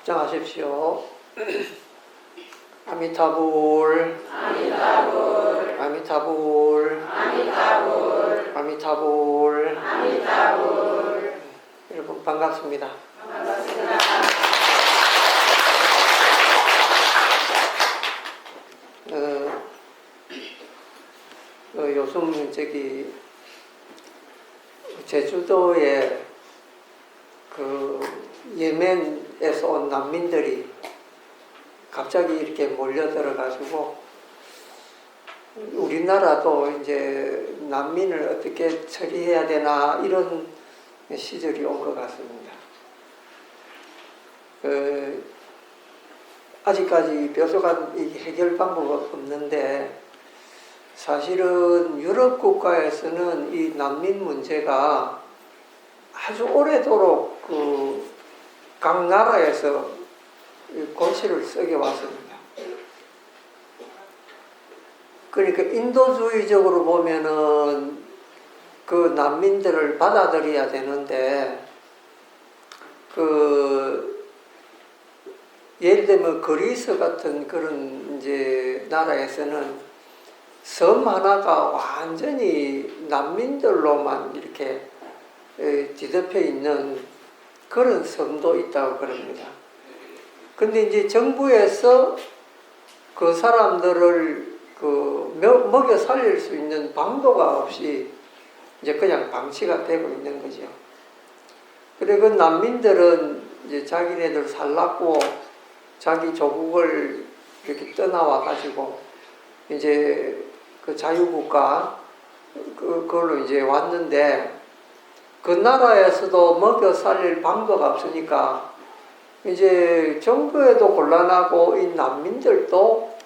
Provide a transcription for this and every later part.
합장하십시오. 아미타불, 아미타불, 아미타불, 아미타불, 아미타불. 아미타불. 여러분 반갑습니다. 반갑습니다. 요즘 제주도에 예멘에서 온 난민들이 갑자기 이렇게 몰려들어가지고 우리나라도 이제 난민을 어떻게 처리해야 되나 이런 시절이 온 것 같습니다. 아직까지 뾰족한 해결 방법은 없는데 사실은 유럽 국가에서는 이 난민 문제가 아주 오래도록 각 나라에서 골치를 썩여 왔습니다. 그러니까 인도주의적으로 보면은 그 난민들을 받아들여야 되는데 예를 들면 그리스 같은 그런 이제 나라에서는 섬 하나가 완전히 난민들로만 이렇게 뒤덮여 있는 그런 섬도 있다고 그럽니다. 근데 이제 정부에서 그 사람들을 먹여 살릴 수 있는 방도가 없이 이제 그냥 방치가 되고 있는 거죠. 그리고 그 난민들은 이제 자기네들 살라고 자기 조국을 이렇게 떠나와 가지고 이제 그 자유국가 그걸로 이제 왔는데 그 나라에서도 먹여 살릴 방도가 없으니까 이제 정부에도 곤란하고 이 난민들도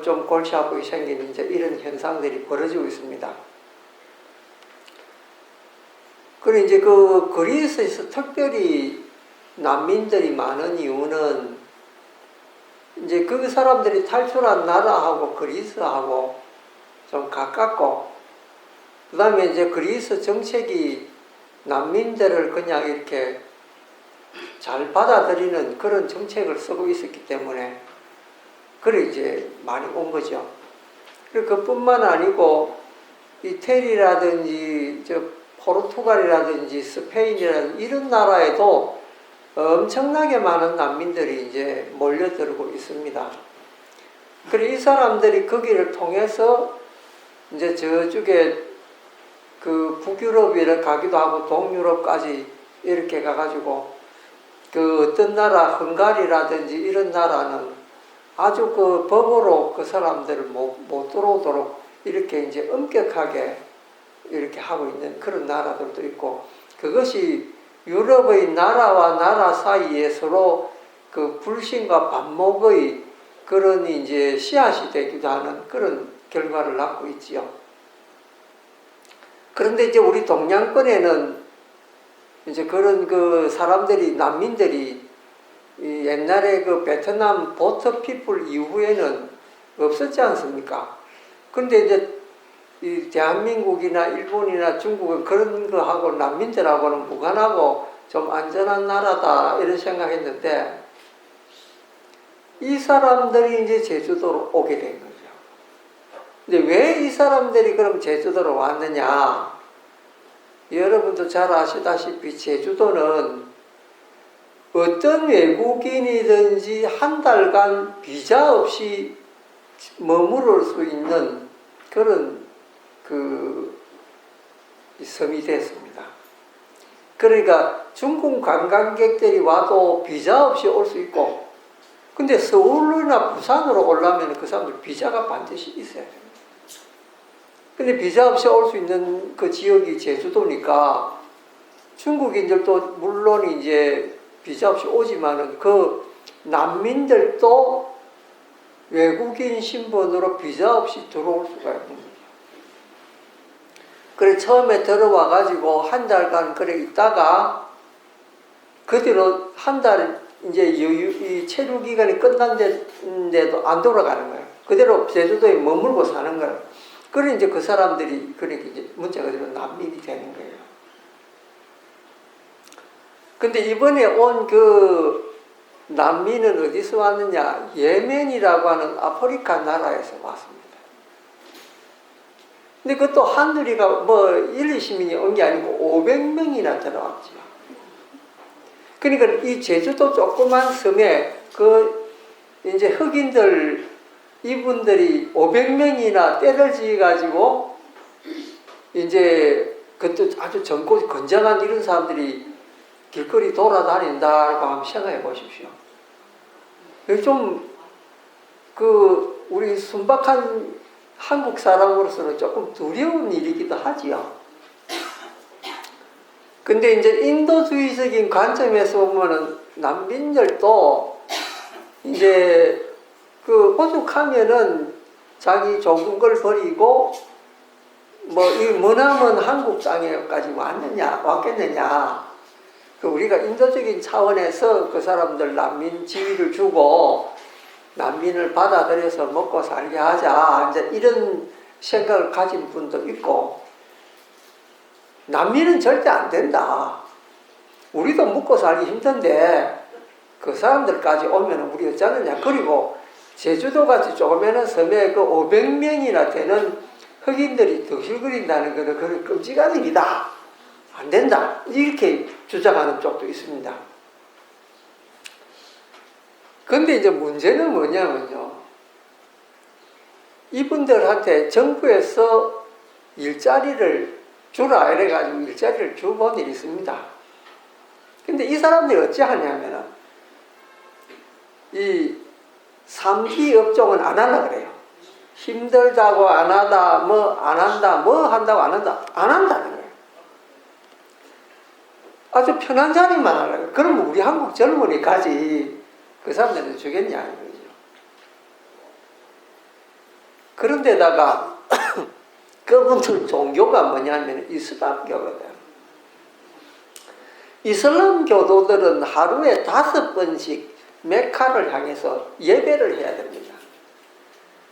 좀 골치 아프게 생기는 이제 이런 현상들이 벌어지고 있습니다. 그리고 이제 그리스에서 특별히 난민들이 많은 이유는 이제 그 사람들이 탈출한 나라하고 그리스하고 좀 가깝고, 그 다음에 이제 그리스 정책이 난민들을 그냥 이렇게 잘 받아들이는 그런 정책을 쓰고 있었기 때문에 그래 이제 많이 온 거죠. 그리고 그뿐만 아니고 이태리라든지 포르투갈이라든지 스페인이라든지 이런 나라에도 엄청나게 많은 난민들이 이제 몰려들고 있습니다. 그리고 이 사람들이 거기를 통해서 이제 저쪽에 북유럽에 가기도 하고 동유럽까지 이렇게 가가지고 어떤 나라 헝가리라든지 이런 나라는 아주 법으로 그 사람들을 못 들어오도록 이렇게 이제 엄격하게 이렇게 하고 있는 그런 나라들도 있고, 그것이 유럽의 나라와 나라 사이에 서로 불신과 반목의 그런 이제 씨앗이 되기도 하는 그런 결과를 낳고 있지요. 그런데 이제 우리 동양권에는 이제 그런 사람들이, 난민들이 옛날에 베트남 보트 피플 이후에는 없었지 않습니까? 근데 이제 이 대한민국이나 일본이나 중국은 그런 거하고 난민들하고는 무관하고 좀 안전한 나라다 이런 생각했는데 이 사람들이 이제 제주도로 오게 된 거죠. 근데 왜 이 사람들이 그럼 제주도로 왔느냐? 여러분도 잘 아시다시피 제주도는 어떤 외국인이든지 한 달간 비자 없이 머무를 수 있는 그런 섬이 됐습니다. 그러니까 중국 관광객들이 와도 비자 없이 올 수 있고, 근데 서울이나 부산으로 오려면 그 사람들 비자가 반드시 있어야 됩니다. 근데 비자 없이 올 수 있는 그 지역이 제주도니까 중국인들도 물론 이제 비자 없이 오지만은 그 난민들도 외국인 신분으로 비자 없이 들어올 수가 있는 거죠. 그래 처음에 들어와 가지고 한 달간 그래 있다가 그대로 한 달 이제 이 체류 기간이 끝난데도 안 돌아가는 거예요. 그대로 제주도에 머물고 사는 거예요. 그래 이제 그 사람들이 그러니까 이제 문자 그대로 난민이 되는 거예요. 근데 이번에 온 난민은 어디서 왔느냐? 예멘이라고 하는 아프리카 나라에서 왔습니다. 근데 그것도 한둘이가 뭐 1, 2시민이 온 게 아니고 500명이나 들어왔죠. 그러니까 이 제주도 조그만 섬에 이제 흑인들 이분들이 500명이나 떼를 지어가지고 이제 그것도 아주 젊고 건장한 이런 사람들이 길거리 돌아다닌다고 한번 생각해 보십시오. 좀 우리 순박한 한국 사람으로서는 조금 두려운 일이기도 하지요. 근데 이제 인도주의적인 관점에서 보면은 난민들도 이제 오죽하면은 자기 조국을 버리고 뭐 이 머나먼 한국 땅에까지 왔겠느냐. 우리가 인도적인 차원에서 그 사람들 난민 지위를 주고 난민을 받아들여서 먹고 살게 하자. 이제 이런 생각을 가진 분도 있고, 난민은 절대 안 된다. 우리도 먹고 살기 힘든데 그 사람들까지 오면 우리 어쩌느냐. 그리고 제주도같이 조그마한 섬에 500명이나 되는 흑인들이 득실거린다는 것은 그런 끔찍한 일이다. 안 된다. 이렇게 주장하는 쪽도 있습니다. 근데 이제 문제는 뭐냐면요. 이분들한테 정부에서 일자리를 주라 이래가지고 일자리를 줘본 일이 있습니다. 근데 이 사람들이 어찌하냐면은 이 3기 업종은 안 하려고 그래요. 힘들다고 안 하다, 뭐 안 한다, 뭐 한다고 안 한다, 안 한다는 거예요. 아주 편한 자리만 하려고. 그러면 우리 한국 젊은이 가지 그 사람들은 주겠냐 이거죠. 그런데다가 그분들 종교가 뭐냐면 이슬람교거든. 이슬람 교도들은 하루에 5번씩 메카를 향해서 예배를 해야 됩니다.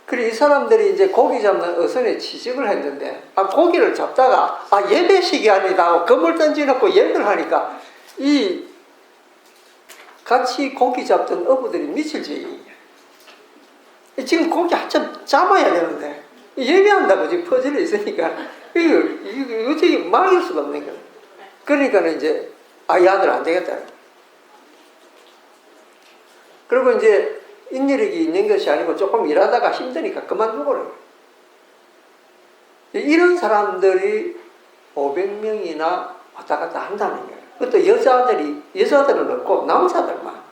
그리고 이 사람들이 이제 고기 잡는 어선에 취직을 했는데, 고기를 잡다가, 예배식이 아니다 하고 금을 던져놓고 예배를 하니까, 같이 고기 잡던 어부들이 미칠지. 지금 고기 한참 잡아야 되는데, 예배한다고 지금 퍼즐려 있으니까, 이거 어떻게 막을 수가 없는 거예요. 그러니까 이제, 이 아들 안 되겠다. 그리고 이제, 인력이 있는 것이 아니고 조금 일하다가 힘드니까 그만두고요. 이런 사람들이 500명이나 왔다 갔다 한다는 거예요. 그것도 여자들은 없고 남자들만.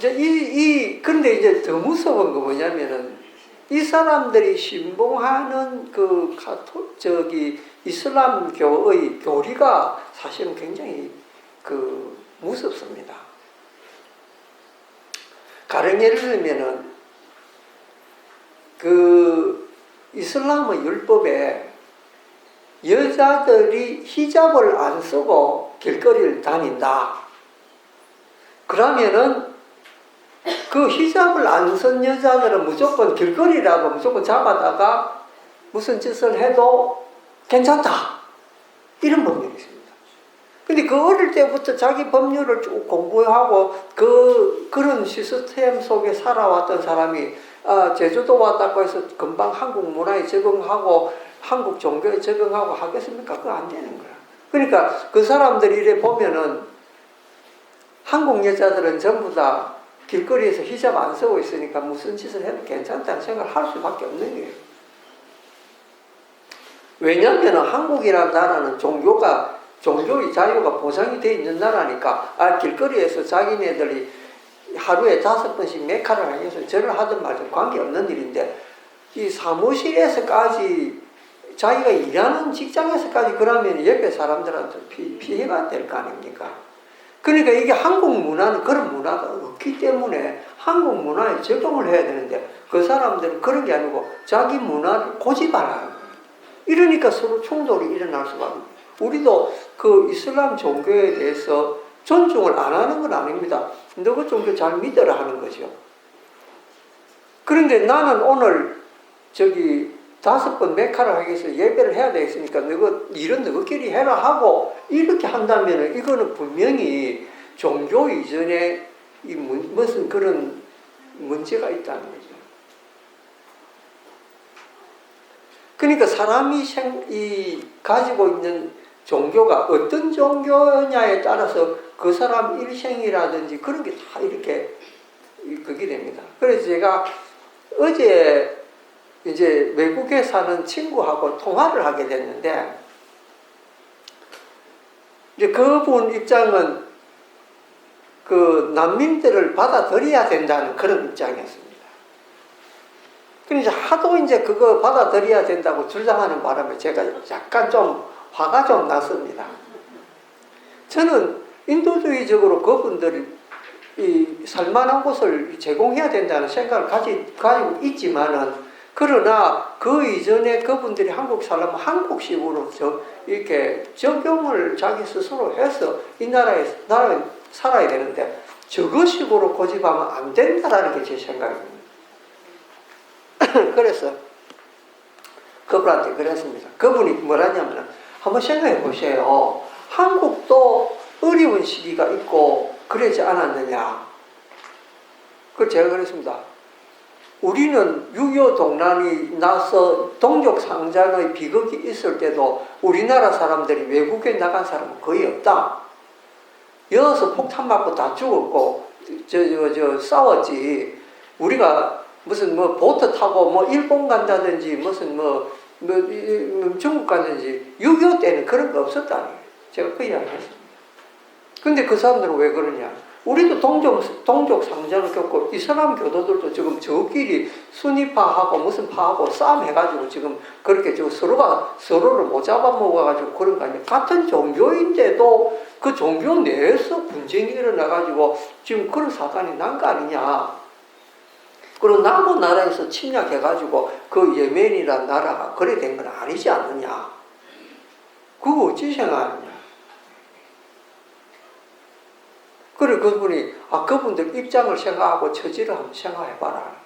그런데 이제 더 무서운 거 뭐냐면은 이 사람들이 신봉하는 이슬람교의 교리가 사실은 굉장히 무섭습니다. 가령 예를 들면은 이슬람의 율법에 여자들이 히잡을 안 쓰고 길거리를 다닌다. 그러면은 그 히잡을 안 쓴 여자들은 무조건 길거리라도 무조건 잡아다가 무슨 짓을 해도 괜찮다. 이런 법률이 있습니다. 근데 어릴 때부터 자기 법률을 쭉 공부하고 그런 시스템 속에 살아왔던 사람이 제주도 왔다고 해서 금방 한국 문화에 적응하고 한국 종교에 적응하고 하겠습니까? 그거 안 되는 거야. 그러니까 그 사람들이 이래 보면은 한국 여자들은 전부 다 길거리에서 히잡 안 쓰고 있으니까 무슨 짓을 해도 괜찮다는 생각을 할 수밖에 없는 거예요. 왜냐하면 한국이라는 나라는 종교의 자유가 보장이 되어 있는 나라니까 길거리에서 자기네들이 하루에 5번씩 메카를 하면서 절을 하든 말든 관계없는 일인데 이 사무실에서까지 자기가 일하는 직장에서까지 그러면 옆에 사람들한테 피해가 될 거 아닙니까? 그러니까 이게 한국 문화는 그런 문화가 없기 때문에 한국 문화에 적용을 해야 되는데 그 사람들은 그런 게 아니고 자기 문화를 고집하라는 거예요. 이러니까 서로 충돌이 일어날 수가 없어요. 우리도 이슬람 종교에 대해서 존중을 안 하는 건 아닙니다. 너 그 종교 잘 믿어라 하는 거죠. 그런데 나는 오늘 5번 메카를 하기 위해서 예배를 해야 되겠으니까 일은 너희끼리 해라 하고 이렇게 한다면 이거는 분명히 종교 이전에 무슨 그런 문제가 있다는 거죠. 그러니까 사람이 가지고 있는 종교가 어떤 종교냐에 따라서 그 사람 일생이라든지 그런 게 다 이렇게 그게 됩니다. 그래서 제가 어제 이제 외국에 사는 친구하고 통화를 하게 됐는데, 이제 그분 입장은 그 난민들을 받아들여야 된다는 그런 입장이었습니다. 그래서 하도 이제 그거 받아들여야 된다고 주장하는 바람에 제가 약간 좀 화가 좀 났습니다. 저는 인도주의적으로 그분들이 살만한 곳을 제공해야 된다는 생각을 가지고 있지만은, 그러나 그 이전에 그분들이 한국 살려면 한국식으로 이렇게 적용을 자기 스스로 해서 이 나라에 살아야 되는데, 저것식으로 고집하면 안 된다라는 게 제 생각입니다. 그래서 그분한테 그랬습니다. 그분이 뭐라냐면, 한번 생각해 보세요. 한국도 어려운 시기가 있고 그러지 않았느냐. 그 제가 그랬습니다. 우리는 6.25 동란이 나서 동족 상잔의 비극이 있을 때도 우리나라 사람들이 외국에 나간 사람은 거의 없다. 여기서 폭탄 맞고 다 죽었고 싸웠지. 우리가 무슨 보트 타고 일본 간다든지 무슨 중국 간다든지 6.25 때는 그런 거 없었다는 거예요. 제가 그 이야기를 했습니다. 근데 그 사람들은 왜 그러냐? 우리도 동족 상잔을 겪고 이슬람 교도들도 지금 저끼리 순위파하고 무슨 파하고 싸움해가지고 지금 그렇게 지금 서로가 서로를 못 잡아먹어가지고 그런 거 아니에요. 같은 종교인데도 그 종교 내에서 분쟁이 일어나가지고 지금 그런 사단이 난 거 아니냐. 그리고 남은 나라에서 침략해가지고 그 예멘이라는 나라가 그래 된 건 아니지 않느냐. 그거 어찌 생각하느냐. 그래, 그분이, 그분들 입장을 생각하고 처지를 한번 생각해봐라.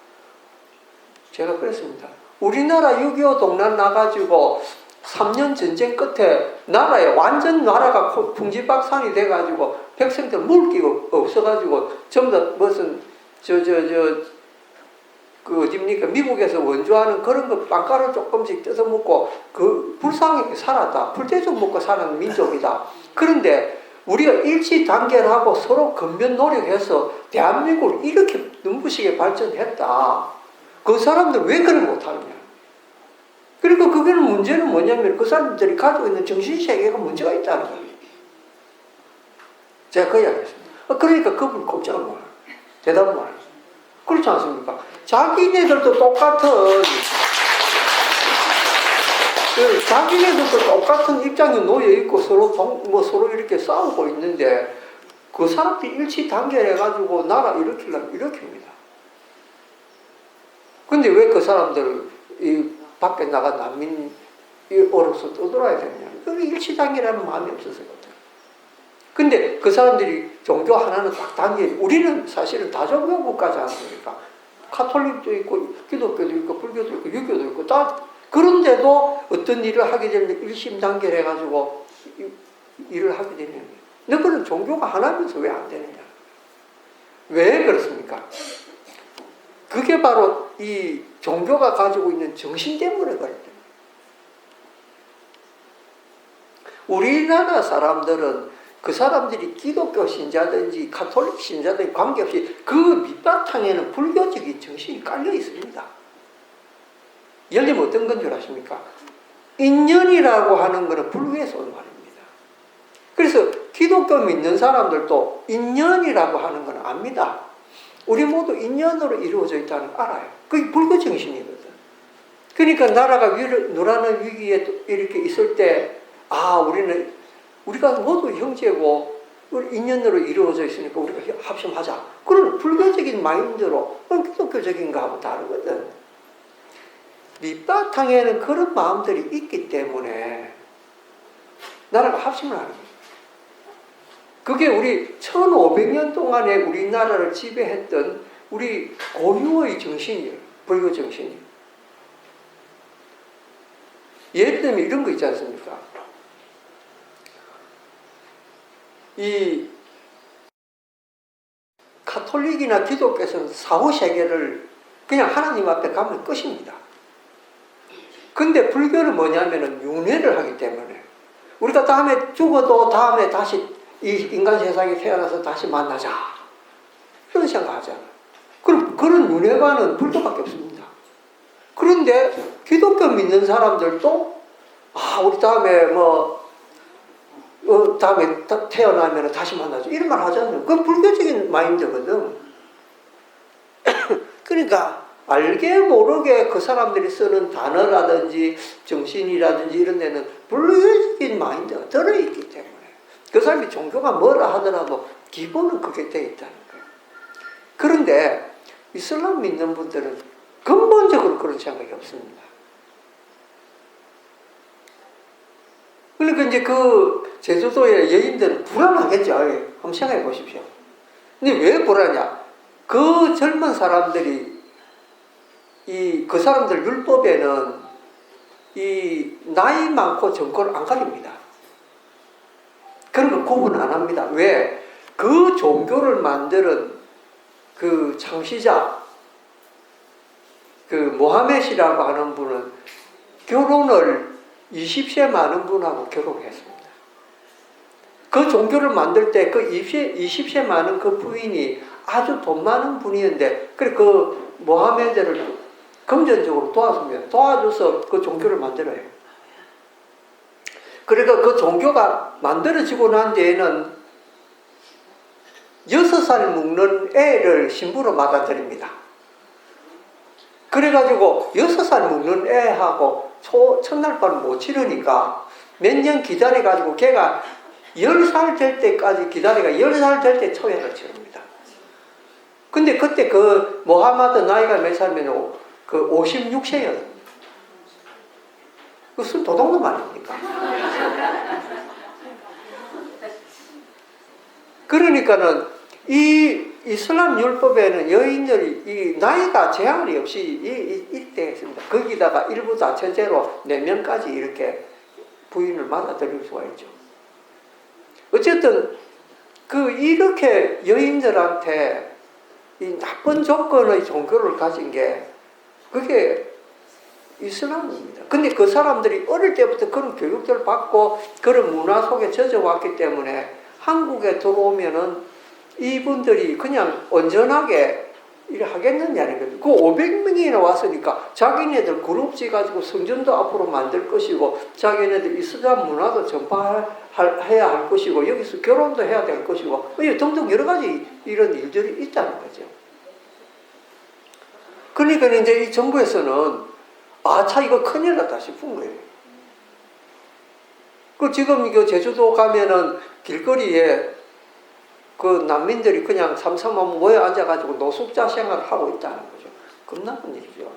제가 그랬습니다. 우리나라 6.25 동란 나가지고 3년 전쟁 끝에 완전 나라가 풍지박산이 돼가지고 백성들 물기가 없어가지고 전부 다 무슨, 어딥니까? 미국에서 원조하는 그런 거 빵가루 조금씩 뜯어먹고 불쌍하게 살았다. 풀떼죽 먹고 사는 민족이다. 그런데 우리가 일치 단결하고 서로 근면 노력해서 대한민국을 이렇게 눈부시게 발전했다. 그 사람들 왜 그걸 못하느냐. 그러니까 그게는 문제는 뭐냐면 그 사람들이 가지고 있는 정신세계가 문제가 있다는 거예요. 제가 그 이야기 했습니다. 그러니까 그분 꼼짝을 못해요. 대답을 못해요. 그렇지 않습니까? 자기네들도 똑같은 입장에 놓여있고 서로 이렇게 싸우고 있는데 그 사람들이 일치 단결해가지고 나라 일으키려면 일으킵니다. 근데 왜 그 사람들을 밖에 나가 난민으로서 떠들어야 되느냐. 그게 일치 단결하는 마음이 없어서 그렇다. 근데 그 사람들이 종교 하나는 딱 단결, 우리는 사실은 다종교 국가지 않습니까? 카톨릭도 있고 기독교도 있고 불교도 있고 유교도 있고 다. 그런데도 어떤 일을 하게 되면 일심단결해가지고 일을 하게 되면 너희는 종교가 하나면서 왜 안 되느냐? 왜 그렇습니까? 그게 바로 이 종교가 가지고 있는 정신 때문에 그렇다. 우리나라 사람들은 그 사람들이 기독교 신자든지 가톨릭 신자든지 관계없이 그 밑바탕에는 불교적인 정신이 깔려 있습니다. 예를 들면 어떤 건 줄 아십니까? 인연이라고 하는 것은 불교에서 온 말입니다. 그래서 기독교 믿는 사람들도 인연이라고 하는 건 압니다. 우리 모두 인연으로 이루어져 있다는 걸 알아요. 그게 불교 정신이거든. 그러니까 나라가 누라는 위기에 이렇게 있을 때, 우리가 모두 형제고 인연으로 이루어져 있으니까 우리가 합심하자. 그런 불교적인 마인드로, 기독교적인 거하고 다르거든. 밑바탕에는 그런 마음들이 있기 때문에 나라가 합심을 하는 거예요. 그게 우리 1500년 동안에 우리나라를 지배했던 우리 고유의 정신이에요. 불교 정신이에요. 예를 들면 이런 거 있지 않습니까? 이 가톨릭이나 기독교에서는 사후세계를 그냥 하나님 앞에 가면 끝입니다. 근데 불교는 뭐냐면은 윤회를 하기 때문에 우리가 다음에 죽어도 다음에 다시 이 인간 세상에 태어나서 다시 만나자. 이런 생각하잖아요. 그럼 그런 윤회관은 불교밖에 없습니다. 그런데 기독교 믿는 사람들도 우리 다음에 다음에 태어나면 다시 만나죠. 이런 말 하잖아요. 그건 불교적인 마인드거든. 그러니까 알게 모르게 그 사람들이 쓰는 단어라든지 정신이라든지 이런 데는 불교적인 마인드가 들어있기 때문에 그 사람이 종교가 뭐라 하더라도 기본은 그게 돼 있다는 거예요. 그런데 이슬람 믿는 분들은 근본적으로 그런 생각이 없습니다. 그러니까 이제 그 제주도의 여인들은 불안하겠죠. 한번 생각해 보십시오. 근데 왜 불안하냐? 그 젊은 사람들이 그 사람들 율법에는 이 나이 많고 정권을 안 가립니다. 그런 거 구분 안 합니다. 왜? 그 종교를 만드는 그 창시자, 그 모하메시라고 하는 분은 결혼을 20세 많은 분하고 결혼했습니다. 그 종교를 만들 때 그 20세 많은 그 부인이 아주 돈 많은 분이었는데, 그래 그 모하메드를 금전적으로 도와줘서 그 종교를 만들어요. 그러니까 그 종교가 만들어지고 난 뒤에는 6살 먹는 애를 신부로 받아들입니다. 그래가지고 6살 먹는 애하고 첫날밤을 못 치르니까 몇 년 기다려가지고 걔가 10살 될 때까지 기다리가 10살 될 때 초회를 치릅니다. 근데 그때 그 모하마드 나이가 몇 살이면 그 56세였어요. 그 술 도둑놈 아닙니까? 그러니까는 이 이슬람 율법에는 여인들이 이 나이가 제한이 없이 일대 했습니다. 거기다가 일부 다처제로 4명까지 이렇게 부인을 받아들일 수가 있죠. 어쨌든 이렇게 여인들한테 이 나쁜 조건의 종교를 가진 게 그게 이슬람입니다. 근데 그 사람들이 어릴 때부터 그런 교육들을 받고 그런 문화 속에 젖어왔기 때문에 한국에 들어오면은 이분들이 그냥 온전하게 일을 하겠느냐는 거죠. 그 500명이나 왔으니까 자기네들 그룹지 가지고 성전도 앞으로 만들 것이고 자기네들 이슬람 문화도 전파해야 할 것이고 여기서 결혼도 해야 될 것이고 등등 여러 가지 이런 일들이 있다는 거죠. 그러니까 이제 이 정부에서는 이거 큰일 났다 싶은 거예요. 지금 이거 제주도 가면은 길거리에 그 난민들이 그냥 삼삼오오 모여 앉아가지고 노숙자 생활을 하고 있다는 거죠. 겁나는 일이죠.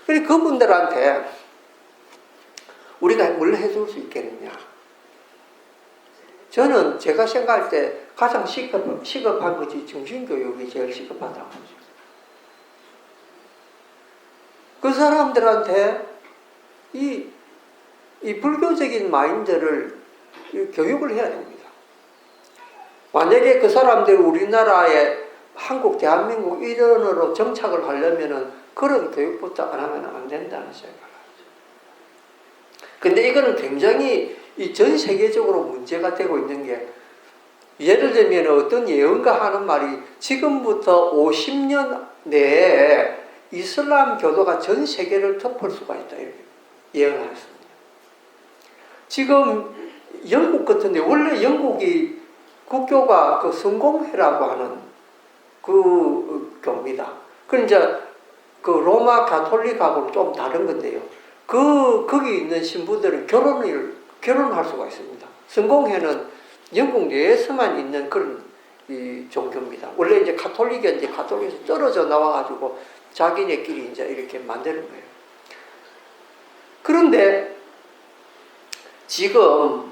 그러니까 그분들한테 우리가 뭘 해줄 수 있겠느냐. 저는 제가 생각할 때 가장 시급한 것이 정신교육이 제일 시급하다고 하죠. 그 사람들한테 이 불교적인 마인드를 교육을 해야 됩니다. 만약에 그 사람들이 우리나라에 한국, 대한민국 일원으로 정착을 하려면은 그런 교육부터 안 하면 안 된다는 생각을 하죠. 근데 이거는 굉장히 전 세계적으로 문제가 되고 있는 게, 예를 들면 어떤 예언가 하는 말이 지금부터 50년 내에 이슬람 교도가 전 세계를 덮을 수가 있다, 이렇게 예언을 했습니다. 지금 영국 같은데, 원래 영국이 국교가 그 성공회라고 하는 그 교입니다. 그 이제 그 로마 가톨릭하고는 좀 다른 건데요. 거기 있는 신부들은 결혼할 수가 있습니다. 성공회는 영국 내에서만 있는 그런 이 종교입니다. 원래 이제 가톨릭에서 떨어져 나와가지고 자기네끼리 이제 이렇게 만드는 거예요. 그런데 지금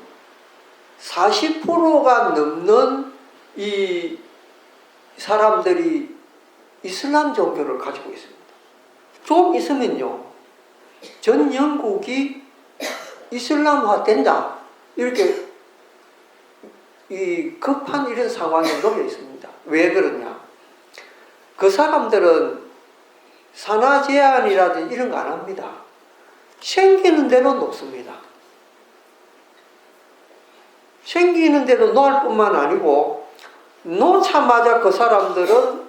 40%가 넘는 이 사람들이 이슬람 종교를 가지고 있습니다. 좀 있으면요, 전 영국이 이슬람화 된다. 이렇게 이 급한 이런 상황에 놓여 있습니다. 왜 그러냐? 그 사람들은 산하 제한이라든지 이런 거 안 합니다. 생기는 대로 놓습니다. 생기는 대로 놓을 뿐만 아니고 놓자마자 그 사람들은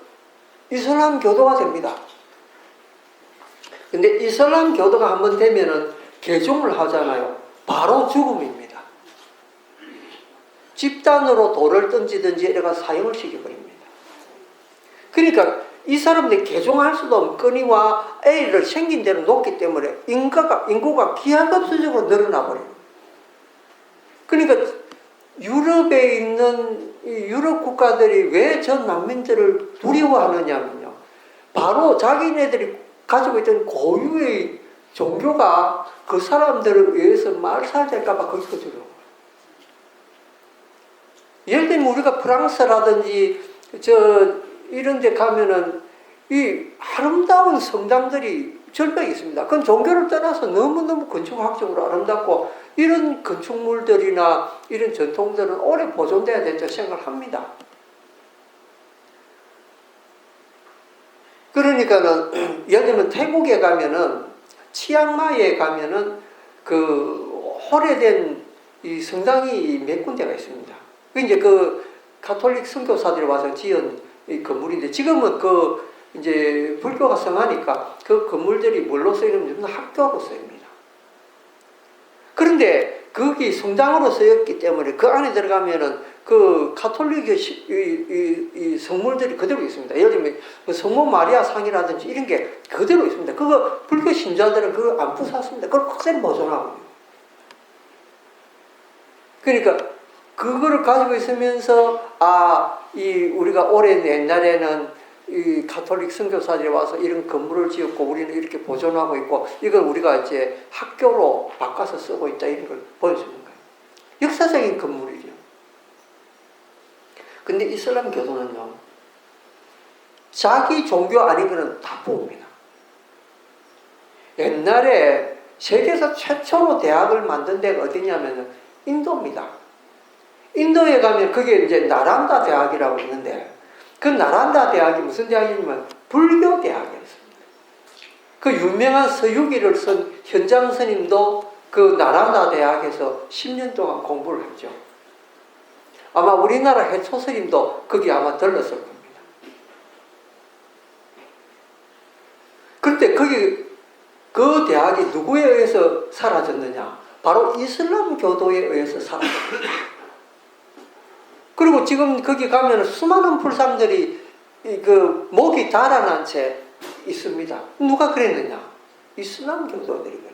이슬람 교도가 됩니다. 근데 이슬람 교도가 한번 되면은 개종을 하잖아요. 바로 죽음입니다. 집단으로 돌을 던지든지 이래가 사형을 시켜버립니다. 그러니까 이 사람들이 개종할 수도 없는 끊이와 A를 생긴 대로 놓기 때문에 인구가 기하급수적으로 늘어나 버려요. 그러니까 유럽에 있는 이 유럽 국가들이 왜 전 난민들을 두려워하느냐면요. 바로 자기네들이 가지고 있던 고유의 종교가 그 사람들을 위해서 말살될까봐 거기서 두려워요. 예를 들면 우리가 프랑스라든지 이런 데 가면은 이 아름다운 성당들이 절벽이 있습니다. 그건 종교를 떠나서 너무너무 건축학적으로 아름답고 이런 건축물들이나 이런 전통들은 오래 보존돼야 된다고 생각을 합니다. 그러니까는 예를 들면 태국에 가면은 치앙마이에 가면은 그 오래된 이 성당이 몇 군데가 있습니다. 그 이제 그 가톨릭 선교사들이 와서 지은 이 건물인데 지금은 그 이제 불교가 성하니까 그 건물들이 뭘로 쓰이냐면 학교로 쓰입니다. 그런데 거기 성당으로 쓰였기 때문에 그 안에 들어가면은 그 가톨릭의 이 성물들이 그대로 있습니다. 예를 들면 그 성모 마리아 상이라든지 이런 게 그대로 있습니다. 그거 불교 신자들은 그걸 안 부쉈습니다. 그걸 그대로 보존하고. 그러니까 그거를 가지고 있으면서 우리가 오랜 옛날에는 이 가톨릭 선교사들이 와서 이런 건물을 지었고 우리는 이렇게 보존하고 있고 이걸 우리가 이제 학교로 바꿔서 쓰고 있다 이런 걸 보여주는 거예요. 역사적인 건물이죠. 근데 이슬람 교도는요, 자기 종교 아닌 거는 다 뽑습니다. 옛날에 세계에서 최초로 대학을 만든 데가 어디냐면 인도입니다. 인도에 가면 그게 이제 나란다 대학이라고 있는데 그 나란다 대학이 무슨 대학이냐면 불교 대학이었습니다. 그 유명한 서유기를 쓴 현장 스님도 그 나란다 대학에서 10년 동안 공부를 했죠. 아마 우리나라 해초 스님도 거기 아마 들렀을 겁니다. 그런데 그 대학이 누구에 의해서 사라졌느냐? 바로 이슬람 교도에 의해서 사라졌습니다. 그리고 지금 거기 가면 수많은 불상들이 그 목이 달아난 채 있습니다. 누가 그랬느냐? 이슬람 교도들이거든요.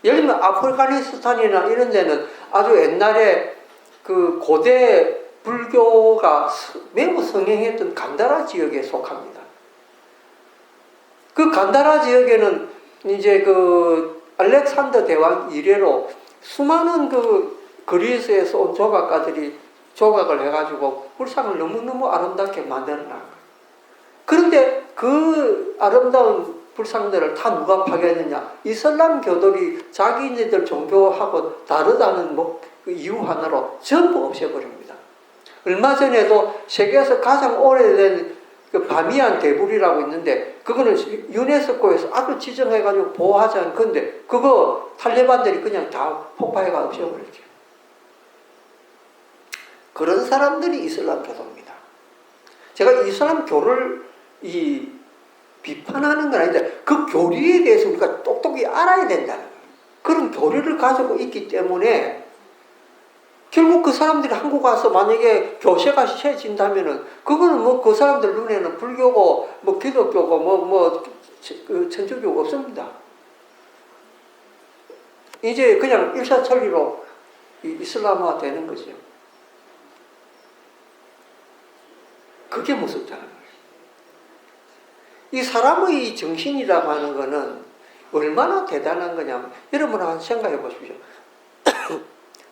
예를 들면 아프가니스탄이나 이런 데는 아주 옛날에 그 고대 불교가 매우 성행했던 간다라 지역에 속합니다. 그 간다라 지역에는 이제 그 알렉산더 대왕 이래로 수많은 그 그리스에서 온 조각가들이 조각을 해가지고 불상을 너무너무 아름답게 만들어낸 거예요. 그런데 그 아름다운 불상들을 다 누가 파괴했느냐? 이슬람 교도들이 자기네들 종교하고 다르다는 그 이유 하나로 전부 없애버립니다. 얼마 전에도 세계에서 가장 오래된 그 바미안 대불이라고 있는데 그거는 유네스코에서 아주 지정해가지고 보호하자는 건데 그거 탈레반들이 그냥 다 폭파해가 없애버렸죠. 그런 사람들이 이슬람 교도입니다. 제가 이슬람 교를 비판하는 건 아닌데 그 교리에 대해서 우리가 똑똑히 알아야 된다는 거예요. 그런 교리를 가지고 있기 때문에 결국 그 사람들이 한국 와서 만약에 교세가 세진다면은 그거는 뭐 그 사람들 눈에는 불교고 뭐 기독교고 그 천주교가 없습니다. 이제 그냥 일사천리로 이슬람화 되는 거죠. 그게 무섭다는 거예요. 이 사람의 정신이라고 하는 거는 얼마나 대단한 거냐면 여러분 한번 생각해 보십시오.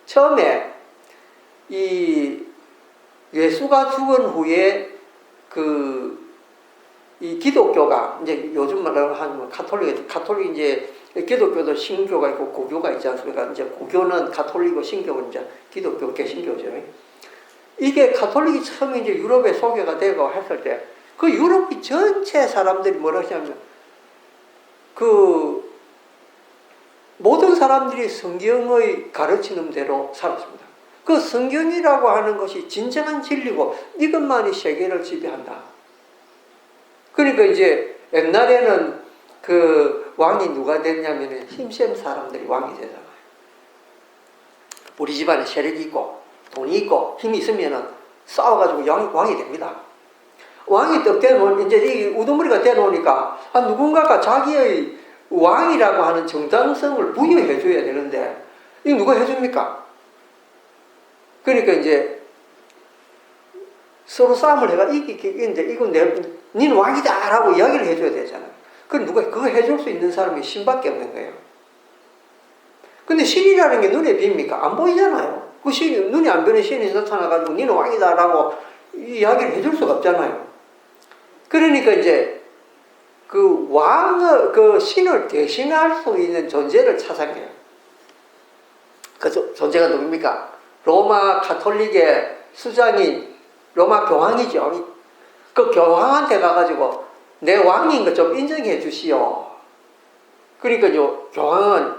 처음에 이 예수가 죽은 후에 그 이 기독교가 이제 요즘 말로 하는 카톨릭 이제 기독교도 신교가 있고 고교가 있지 않습니까? 이제 고교는 카톨릭이고 신교는 이제 기독교 개신교죠. 이게 카톨릭이 처음에 이제 유럽에 소개가 되고 했을 때 그 유럽이 전체 사람들이 뭐라 하냐면 그 모든 사람들이 성경의 가르치는 대로 살았습니다. 그 성경이라고 하는 것이 진정한 진리고 이것만이 세계를 지배한다. 그러니까 이제 옛날에는 그 왕이 누가 됐냐면 힘센 사람들이 왕이 되잖아요. 우리 집안에 세력이 있고 돈이 있고 힘이 있으면은 싸워가지고 왕이 됩니다. 왕이 딱 되면 이제 이 우두머리가 되놓으니까 누군가가 자기의 왕이라고 하는 정당성을 부여해 줘야 되는데 이거 누가 해줍니까? 그러니까 이제 서로 싸움을 해가 이기는데 이건 니는 왕이다 라고 이야기를 해줘야 되잖아요. 그럼 누가 그거 해줄 수 있는 사람이 신밖에 없는 거예요. 근데 신이라는 게 눈에 빕니까? 안 보이잖아요. 그 신이, 눈이 안 보이는 신이 나타나가지고 니는 왕이다 라고 이야기를 해줄 수가 없잖아요. 그러니까 이제 그 그 신을 대신할 수 있는 존재를 찾은 거예요. 그 존재가 누굽니까? 로마 가톨릭의 수장인 로마 교황이죠. 그 교황한테 가가지고 내 왕인 거 좀 인정해 주시오. 그러니까요, 교황은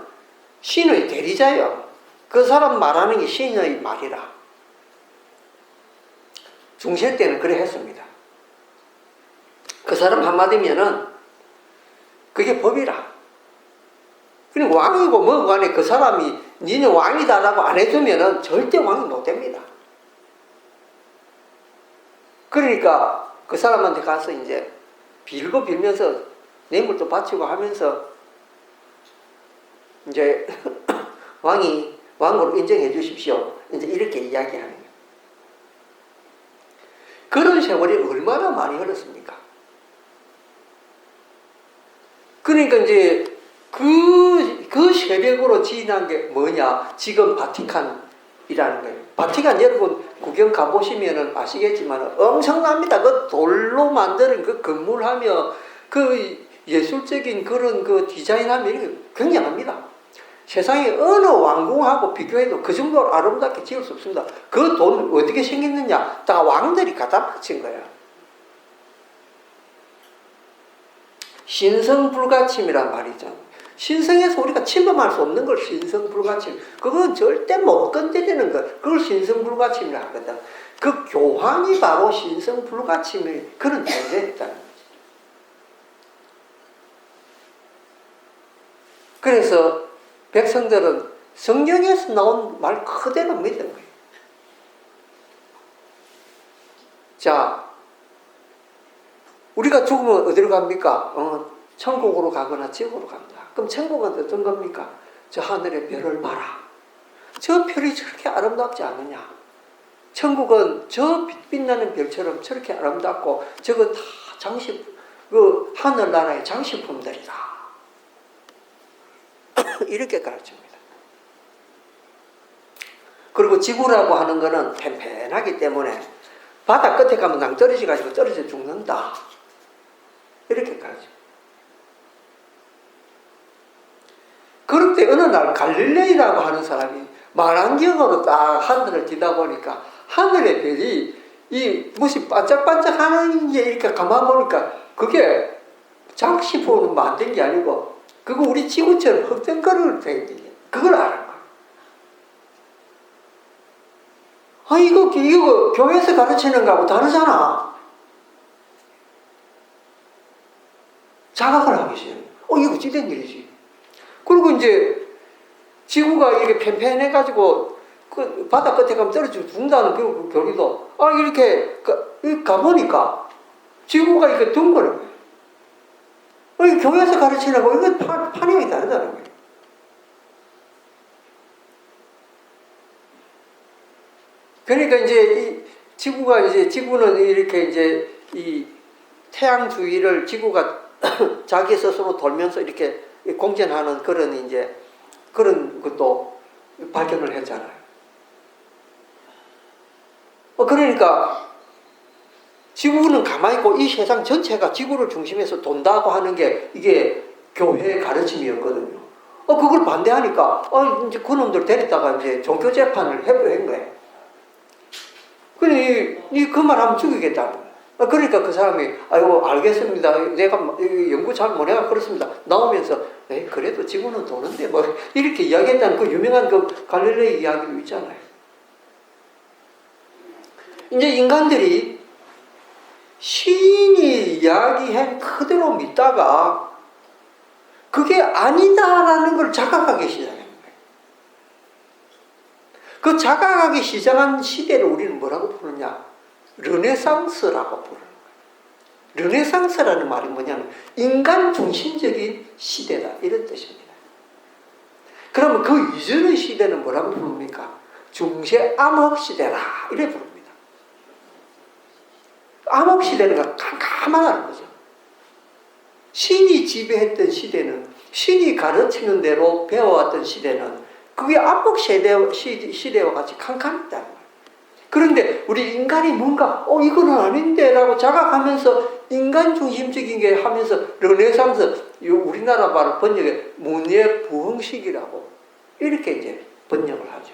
신의 대리자예요. 그 사람 말하는 게 신의 말이라. 중세 때는 그래 했습니다. 그 사람 한마디면은 그게 법이라. 그리고 왕이고 뭐고 간에 그 사람이 니는 왕이다라고 안 해주면은 절대 왕이 못 됩니다. 그러니까 그 사람한테 가서 이제 빌고 빌면서 뇌물도 바치고 하면서 이제 왕으로 인정해 주십시오. 이제 이렇게 이야기하는 거예요. 그런 세월이 얼마나 많이 흘렀습니까? 그러니까 이제 그 세력으로 지난 게 뭐냐? 지금 바티칸이라는 거예요. 바티칸 여러분 구경 가보시면 아시겠지만 엄청납니다. 그 돌로 만드는 그 건물하며 그 예술적인 그런 그 디자인하며 이게 굉장합니다. 세상에 어느 왕궁하고 비교해도 그 정도로 아름답게 지을 수 없습니다. 그 돈 어떻게 생겼느냐? 다 왕들이 갖다 바친 거예요. 신성불가침이란 말이죠. 신성에서 우리가 침범할 수 없는 걸 신성불가침. 그건 절대 못 건드리는 것. 그걸 신성불가침이라 하거든. 그 교황이 바로 신성불가침의 그런 존재였다는 거죠. 그래서 백성들은 성경에서 나온 말 그대로 믿은 거예요. 자, 우리가 죽으면 어디로 갑니까? 천국으로 가거나 지옥으로 갑니다. 그럼 천국은 어떤 겁니까? 저 하늘의 별을 봐라. 저 별이 저렇게 아름답지 않느냐? 천국은 저 빛나는 별처럼 저렇게 아름답고 저건 다 그 하늘나라의 장식품들이다. 이렇게 가르칩니다. 그리고 지구라고 하는 거는 팽팽하기 때문에 바다 끝에 가면 낭떠러지가지고 떨어져 죽는다. 이렇게 가르칩니다. 그럴 때 어느 날 갈릴레이라고 하는 사람이 망원경으로 딱 하늘을 뒤다 보니까 하늘의 별이 이 무슨 반짝반짝 하는 게 이렇게 가만 보니까 그게 장식품으로 만든 게 아니고 그거 우리 지구처럼 흑덩거리로 된 게 그걸 아는 거야. 아, 이거 교회에서 가르치는 거하고 다르잖아. 자각을 하기 시작해요. 이거 어찌된 일이지? 그리고 이제 지구가 이렇게 팽팽해가지고 그 바다 끝에 가면 떨어지고 죽는다는 그 교리도 이렇게 가보니까 지구가 이렇게 둥그런 거예요. 교회에서 가르치는 거 이거 판형이 다르다는 거예요. 그러니까 이제 지구는 이렇게 이제 이 태양 주위를 지구가 자기 스스로 돌면서 이렇게 공전하는 그런 것도 발견을 했잖아요. 그러니까 지구는 가만히 있고 이 세상 전체가 지구를 중심에서 돈다고 하는 게 이게 교회의 가르침이었거든요. 그걸 반대하니까 이제 그놈들 데리다가 이제 종교 재판을 해버린 거예요. 그래, 그 말하면 죽이겠다는 거예요. 그러니까 그 사람이 아이고 알겠습니다. 내가 연구 잘 못해가 그렇습니다. 나오면서 그래도 지구는 도는데 뭐 이렇게 이야기했다는 그 유명한 그 갈릴레이 이야기도 있잖아요. 이제 인간들이 신이 이야기한 그대로 믿다가 그게 아니다라는 걸 자각하기 시작한 거예요. 그 자각하기 시작한 시대를 우리는 뭐라고 부르냐? 르네상스라고 부르는 거예요. 르네상스라는 말이 뭐냐면 인간 중심적인 시대다 이런 뜻입니다. 그러면 그 이전의 시대는 뭐라고 부릅니까? 중세 암흑 시대라 이래 부릅니다. 암흑 시대는 깜깜하다는 거죠. 신이 지배했던 시대는, 신이 가르치는 대로 배워왔던 시대는 그게 암흑 시대와 같이 캄캄했다는 거예요. 그런데 우리 인간이 뭔가 이거는 아닌데 라고 자각하면서 인간 중심적인 게 하면서 르네상스, 우리나라 말을 번역해 문예 부흥식이라고 이렇게 이제 번역을 하죠.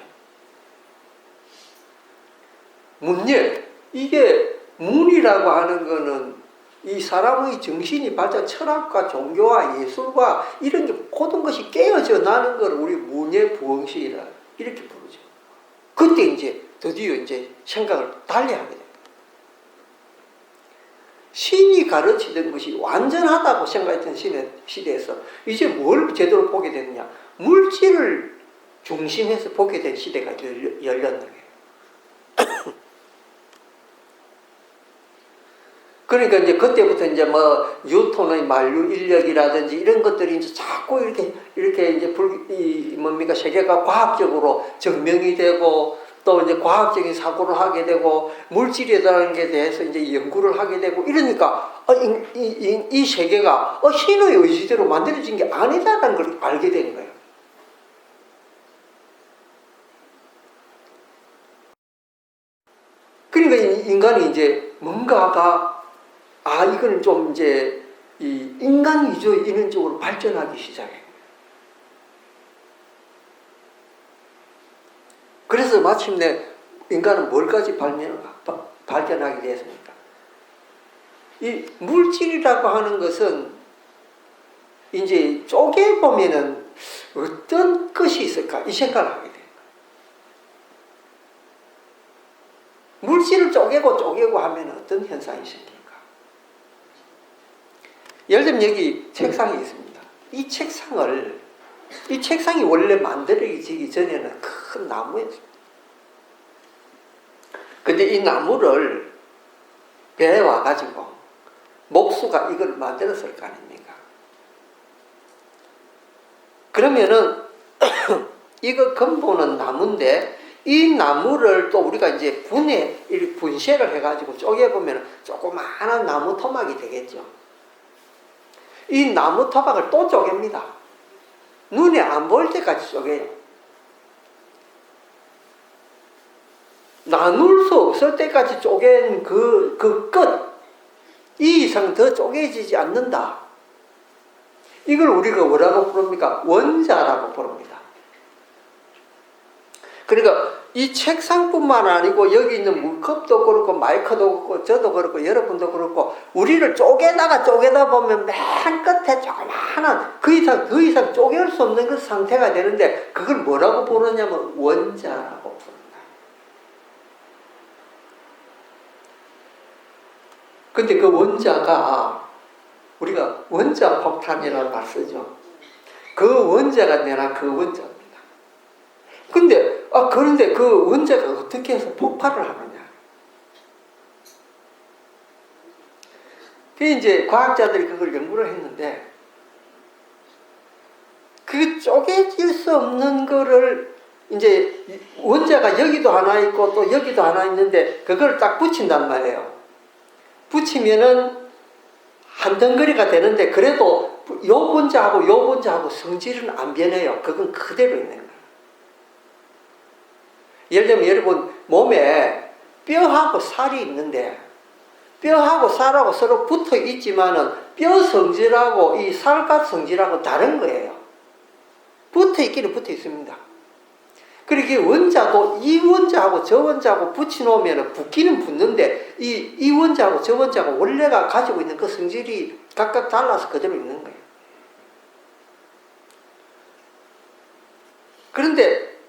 문예, 이게 문이라고 하는 거는 이 사람의 정신이 발전, 철학과 종교와 예술과 이런 게 모든 것이 깨어져 나는 걸 우리 문예 부흥식이라 이렇게 부르죠. 그때 이제 드디어 이제 생각을 달리 하게 됩니다. 신이 가르치던 것이 완전하다고 생각했던 시대에서 이제 뭘 제대로 보게 됐느냐? 물질을 중심해서 보게 된 시대가 열렸는 거예요. 그러니까 이제 그때부터 이제 뭐 뉴턴의 만류 인력이라든지 이런 것들이 이제 자꾸 이렇게 이제 뭡니까 세계가 과학적으로 증명이 되고 또 이제 과학적인 사고를 하게 되고 물질이라는 게 대해서 이제 연구를 하게 되고 이러니까 이 세계가 신의 의지대로 만들어진 게 아니다라는 걸 알게 된 거예요. 그러니까 인간이 이제 뭔가가 이건 좀 이제 이 인간 위주의 이런 쪽으로 발전하기 시작해요. 그래서 마침내 인간은 뭘까지 발견하게 되었습니까? 이 물질이라고 하는 것은 이제 쪼개보면은 어떤 것이 있을까? 이 생각을 하게 돼요. 물질을 쪼개고 하면 어떤 현상이 생길까? 예를 들면 여기 책상이 있습니다. 이 책상이 원래 만들어지기 전에는 큰 나무였습니다. 근데 이 나무를 배에 와가지고 목수가 이걸 만들었을 거 아닙니까? 그러면은 이거 근본은 나무인데 이 나무를 또 우리가 이제 분쇄를 해가지고 쪼개보면 조그마한 나무 토막이 되겠죠. 이 나무 토막을 또 쪼갭니다. 눈에 안 보일 때까지 쪼개요. 나눌 수 없을 때까지 쪼갠 그 끝, 이 이상 더 쪼개지지 않는다. 이걸 우리가 뭐라고 부릅니까? 원자라고 부릅니다. 그러니까 이 책상뿐만 아니고 여기 있는 물컵도 그렇고 마이크도 그렇고 저도 그렇고 여러분도 그렇고 우리를 쪼개다 보면 맨 끝에 조그마한 그 이상 쪼갤 수 없는 그 상태가 되는데 그걸 뭐라고 부르냐면 원자라고 부른다. 근데 그 원자가 우리가 원자 폭탄이라는 말 쓰죠. 그 원자가 내나 그 원자입니다. 그런데 그 원자가 어떻게 해서 폭발을 하느냐. 그 이제 과학자들이 그걸 연구를 했는데 그 쪼개질 수 없는 거를 이제 원자가 여기도 하나 있고 또 여기도 하나 있는데 그걸 딱 붙인단 말이에요. 붙이면은 한 덩어리가 되는데 그래도 요 원자하고 성질은 안 변해요. 그건 그대로 있는 거예요. 예를 들면 여러분 몸에 뼈하고 살이 있는데 뼈하고 살하고 서로 붙어 있지만은 뼈 성질하고 이 살갗 성질하고 다른 거예요. 붙어 있기는 붙어 있습니다. 그리고 원자도 이 원자하고 저 원자하고 붙여놓으면 붙기는 붙는데 이 원자하고 저 원자하고 원래가 가지고 있는 그 성질이 각각 달라서 그대로 있는 거예요. 그런데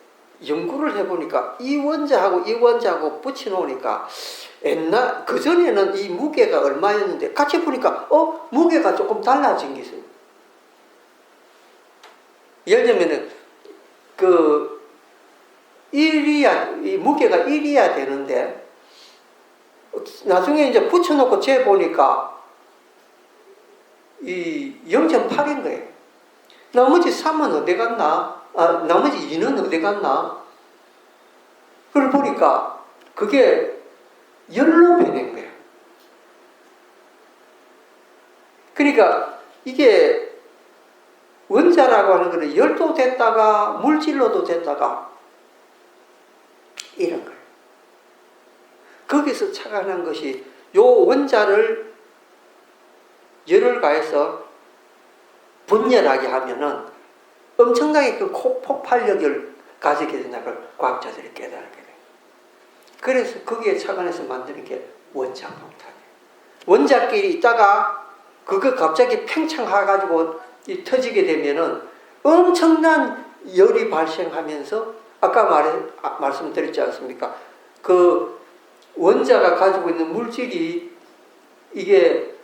연구를 해보니까 이 원자하고 이 원자하고 붙여놓으니까 그전에는 이 무게가 얼마였는데 같이 보니까 무게가 조금 달라진 게 있어요. 예를 들면은 이 무게가 1이야 되는데 나중에 이제 붙여놓고 재보니까 이 0.8인 거예요. 나머지 3은 어디 갔나? 나머지 2는 어디 갔나? 그걸 보니까 그게 열로 변한 거예요. 그러니까 이게 원자라고 하는 것은 열도 됐다가 물질로도 됐다가 이런 거예요. 거기서 착안한 것이 요 원자를 열을 가해서 분열하게 하면은 엄청나게 그 폭발력을 가지게 된다는 걸 과학자들이 깨달게 돼요. 그래서 거기에 착안해서 만드는 게 원자폭탄이에요. 원자끼리 있다가 그거 갑자기 팽창해가지고 터지게 되면은 엄청난 열이 발생하면서 아까 말씀드렸지 않습니까? 그 원자가 가지고 있는 물질이 이게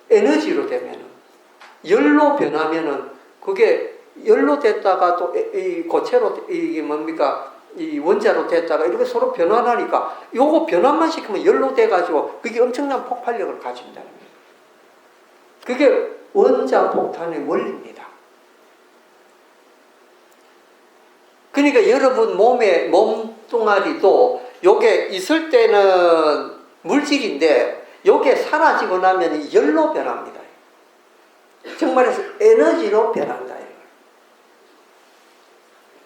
에너지로 되면은 열로 변하면은 그게 열로 됐다가 또 이 고체로 이게 뭡니까? 이 원자로 됐다가 이렇게 서로 변환하니까 요거 변환만 시키면 열로 돼가지고 그게 엄청난 폭발력을 가진다는 거예요. 그게 원자 폭탄의 원리입니다. 그러니까 여러분 몸뚱아리도 요게 있을 때는 물질인데 요게 사라지고 나면 열로 변합니다. 정말해서 에너지로 변한다.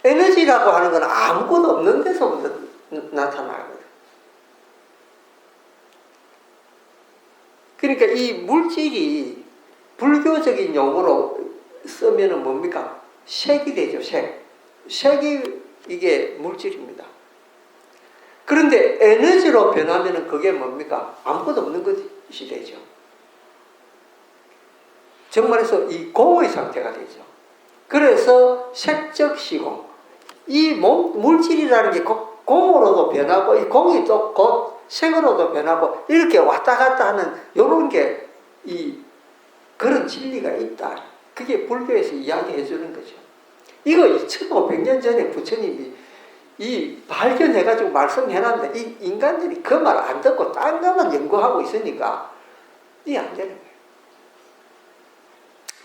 에너지라고 하는 건 아무것도 없는 데서부터 나타나거든요. 그러니까 이 물질이 불교적인 용어로 쓰면은 뭡니까? 색이 되죠, 색. 색이 이게 물질입니다. 그런데 에너지로 변하면은 그게 뭡니까? 아무것도 없는 것이 되죠. 정말해서 이 공의 상태가 되죠. 그래서 색적 시공. 이 물질이라는 게 공으로도 변하고, 이 공이 또 곧 색으로도 변하고, 이렇게 왔다 갔다 하는, 요런 게, 그런 진리가 있다. 그게 불교에서 이야기해 주는 거죠. 이거 2500년 전에 부처님이 발견해가지고 말씀해놨는데, 이 인간들이 그 말 안 듣고 딴 거만 연구하고 있으니까, 이게 안 되는 거예요.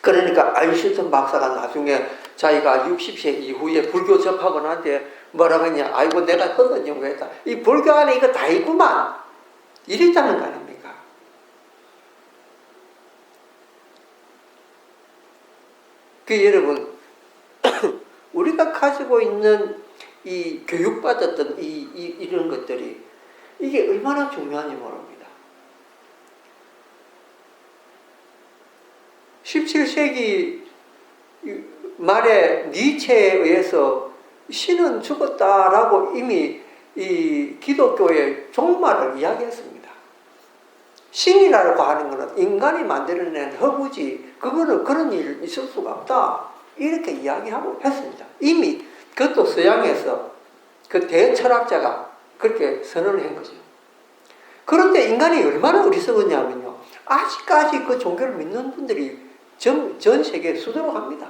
그러니까 아인슈타인 박사가 나중에 자기가 60세 이후에 불교 접하고 나한테 뭐라고 했냐. 아이고 내가 헛된 연구했다. 이 불교 안에 이거 다 있구만. 이랬다는 거 아닙니까? 여러분 우리가 가지고 있는 이 교육받았던 이런 것들이 이게 얼마나 중요한지 모릅니다. 17세기 말에 니체에 의해서 신은 죽었다라고 이미 이 기독교의 종말을 이야기했습니다. 신이라고 하는 것은 인간이 만들어낸 허구지, 그거는 그런 일 있을 수가 없다. 이렇게 이야기하고 했습니다. 이미 그것도 서양에서 그 대철학자가 그렇게 선언을 한 거죠. 그런데 인간이 얼마나 어리석었냐면요. 아직까지 그 종교를 믿는 분들이 전 세계에 수두룩합니다.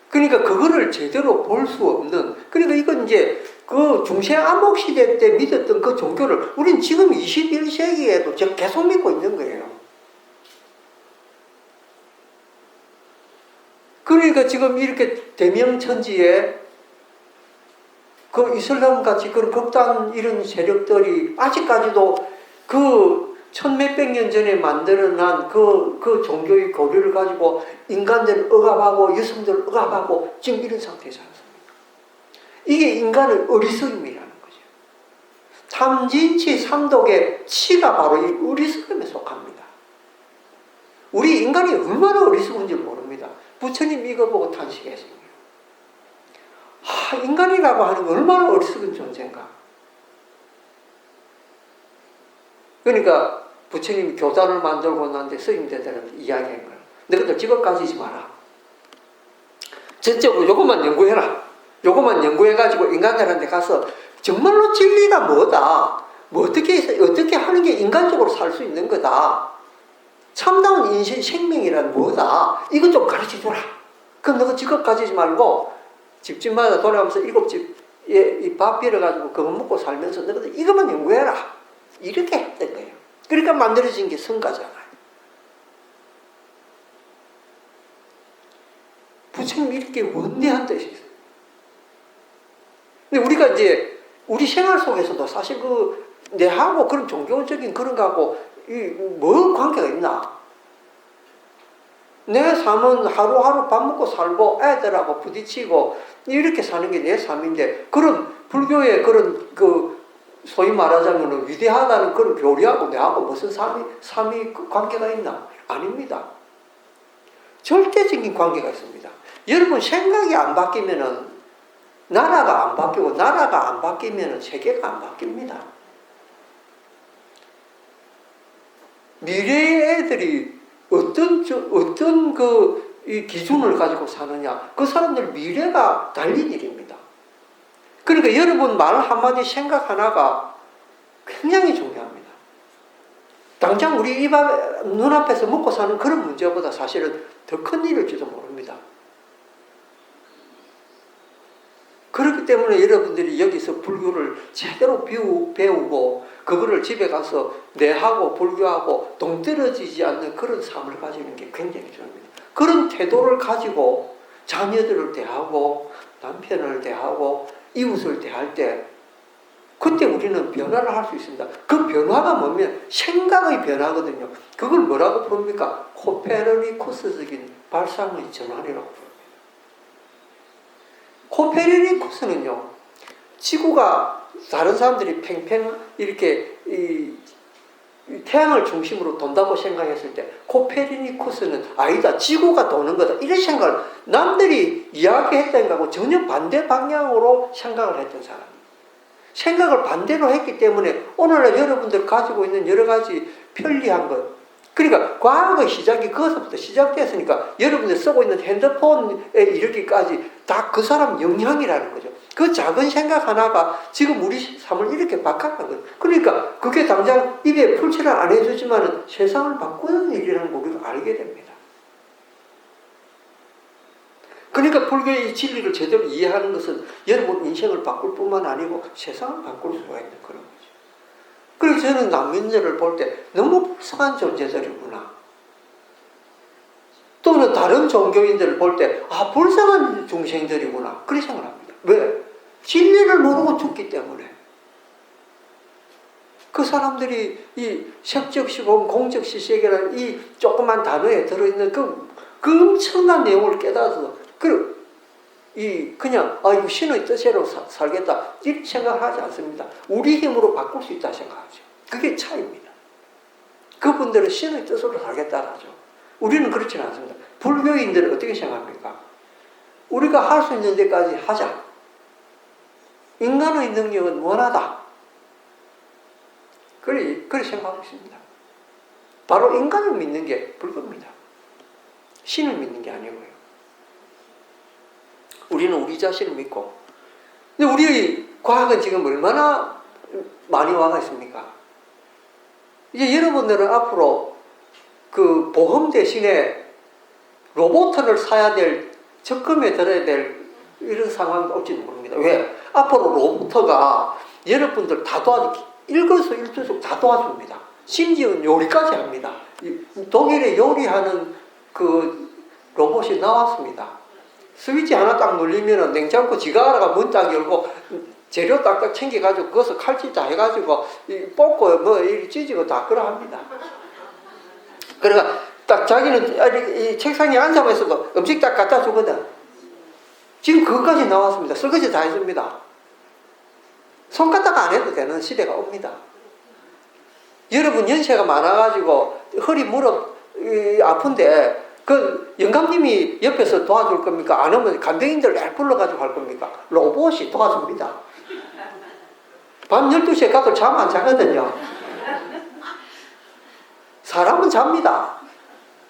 그러니까 그거를 제대로 볼 수 없는, 그러니까 이건 이제 그 중세 암흑 시대 때 믿었던 그 종교를 우린 지금 21세기에도 계속 믿고 있는 거예요. 그러니까 지금 이렇게 대명천지에 그 이슬람 같이 그런 극단 이런 세력들이 아직까지도 그 1000몇백 년 전에 만들어난 그 종교의 교리를 가지고 인간들을 억압하고 여성들을 억압하고 지금 이런 상태지 않습니까? 이게 인간의 어리석음이라는 거죠. 삼진치, 삼독의 치가 바로 이 어리석음에 속합니다. 우리 인간이 얼마나 어리석은지 모릅니다. 부처님 이거 보고 탄식했습니다. 인간이라고 하는 건 얼마나 어리석은 존재인가. 그러니까 부처님이 교단을 만들고 난데 스님들한테 이야기한 거예요. 너희들 직업 가지지 마라. 전적으로 요것만 연구해라. 요것만 연구해가지고 인간들한테 가서 정말로 진리가 뭐다. 뭐 어떻게 하는 게 인간적으로 살 수 있는 거다. 참다운 인생 생명이란 뭐다. 이거 좀 가르쳐줘라. 그럼 너가 직업 가지지 말고 집집마다 돌아가면서 7집에 이 밥 빌어가지고 그거 먹고 살면서 너희들 이것만 연구해라. 이렇게 했던 거예요. 그러니까 만들어진 게 성가잖아요. 부처님 이렇게 원대한 뜻이 있어요. 근데 우리가 이제 우리 생활 속에서도 사실 내하고 그런 종교적인 그런 거하고 뭐 관계가 있나? 내 삶은 하루하루 밥 먹고 살고 애들하고 부딪히고 이렇게 사는 게 내 삶인데 그런 불교의 그런 소위 말하자면 위대하다는 그런 교리하고 내하고 무슨 삶이 관계가 있나? 아닙니다. 절대적인 관계가 있습니다. 여러분 생각이 안 바뀌면은 나라가 안 바뀌고 나라가 안 바뀌면은 세계가 안 바뀝니다. 미래의 애들이 어떤 이 기준을 가지고 사느냐, 그 사람들 미래가 달린 일입니다. 그러니까 여러분 말 한마디 생각 하나가 굉장히 중요합니다. 당장 우리 입 눈앞에서 먹고 사는 그런 문제보다 사실은 더 큰 일일지도 모릅니다. 그렇기 때문에 여러분들이 여기서 불교를 제대로 배우고 그거를 집에 가서 내하고 불교하고 동떨어지지 않는 그런 삶을 가지는 게 굉장히 중요합니다. 그런 태도를 가지고 자녀들을 대하고 남편을 대하고 이웃을 대할 때 그때 우리는 변화를 할 수 있습니다. 그 변화가 뭐냐면 생각의 변화거든요. 그걸 뭐라고 부릅니까? 코페르니쿠스적인 발상의 전환이라고 부릅니다. 코페르니쿠스는요, 지구가 다른 사람들이 팽팽 이렇게 태양을 중심으로 돈다고 생각했을 때 코페르니쿠스는 아니다, 지구가 도는 거다, 이런 생각을 남들이 이야기했던 거하고 전혀 반대 방향으로 생각을 했던 사람입니다. 생각을 반대로 했기 때문에 오늘날 여러분들 가지고 있는 여러 가지 편리한 것, 그러니까 과학의 시작이 거기서부터 시작됐으니까 여러분들 쓰고 있는 핸드폰에 이르기까지 다 그 사람 영향이라는 거죠. 그 작은 생각 하나가 지금 우리 삶을 이렇게 바꿔간 거예요. 그러니까 그게 당장 입에 풀칠을 안 해주지만 세상을 바꾸는 일이라는 걸 우리가 알게 됩니다. 그러니까 불교의 진리를 제대로 이해하는 것은 여러분 인생을 바꿀 뿐만 아니고 세상을 바꿀 수가 있는 그런 거죠. 그래서 저는 난민들을 볼 때 너무 불쌍한 존재들이구나. 또는 다른 종교인들을 볼 때 불쌍한 중생들이구나. 그렇게 생각합니다. 왜? 진리를 모르고 죽기 때문에. 그 사람들이 이 색적시공, 공적시색이라는 이 조그만 단어에 들어있는 그 엄청난 내용을 깨달아서 그냥 이거 신의 뜻대로 살겠다 이렇게 생각하지 않습니다. 우리 힘으로 바꿀 수 있다 생각하죠. 그게 차이입니다. 그분들은 신의 뜻으로 살겠다는 하죠. 우리는 그렇지는 않습니다. 불교인들은 어떻게 생각합니까? 우리가 할 수 있는 데까지 하자. 인간의 능력은 원하다. 그렇게 생각하고 있습니다. 바로 인간을 믿는 게 불교입니다. 신을 믿는 게 아니고요. 우리는 우리 자신을 믿고. 근데 우리의 과학은 지금 얼마나 많이 와가 있습니까? 이제 여러분들은 앞으로 그 보험 대신에 로봇을 사야 될, 적금에 들어야 될 이런 상황이 올지는 모릅니다. 왜? 앞으로 로봇가 여러분들 다 일거수일투족 다 도와줍니다. 심지어 요리까지 합니다. 독일에 요리하는 그 로봇이 나왔습니다. 스위치 하나 딱 눌리면 냉장고 지가 알아가 문 딱 열고 재료 딱딱 챙겨가지고 그것을 칼질 다 해가지고 볶고 뭐 이렇게 찢고 다 그러 합니다. 그러니까 딱 자기는 이 책상에 앉아있어도 음식 딱 갖다 주거든. 지금 그것까지 나왔습니다. 설거지 다 했습니다. 손가락 안 해도 되는 시대가 옵니다. 여러분 연세가 많아가지고 허리 무릎 아픈데 그 영감님이 옆에서 도와줄 겁니까? 안 오면 간병인들 날 불러가지고 할 겁니까? 로봇이 도와줍니다. 밤 12시에 가도 잠 안 자거든요. 사람은 잡니다.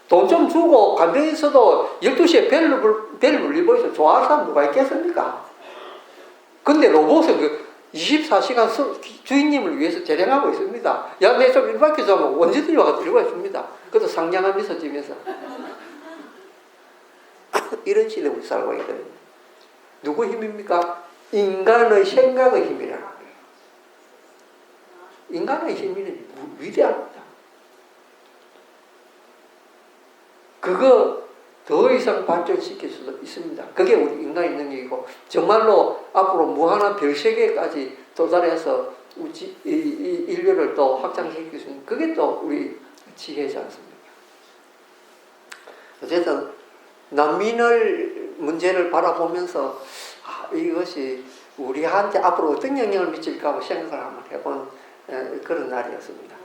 돈 좀 주고 간병인 있어도 12시에 벨 울리고 있어 좋아할 사람 누가 있겠습니까? 근데 로봇은 24시간 주인님을 위해서 재량하고 있습니다. 야, 내 좀 일밖에 좀 하면 언제든지 와서 들고 있습니다. 그것도 상냥한 미소 지면서. 이런 시대에 우리 살고 있거든요. 누구 힘입니까? 인간의 생각의 힘이라는 거예요. 인간의 힘이 위대합니다. 그거 더 이상 발전시킬 수도 있습니다. 그게 우리 인간의 능력이고 정말로 앞으로 무한한 별세계까지 도달해서 인류를 또 확장시킬 수 있는 그게 또 우리 지혜지 않습니까? 어쨌든 난민을 문제를 바라보면서 이것이 우리한테 앞으로 어떤 영향을 미칠까 하고 생각을 한번 해본 그런 날이었습니다.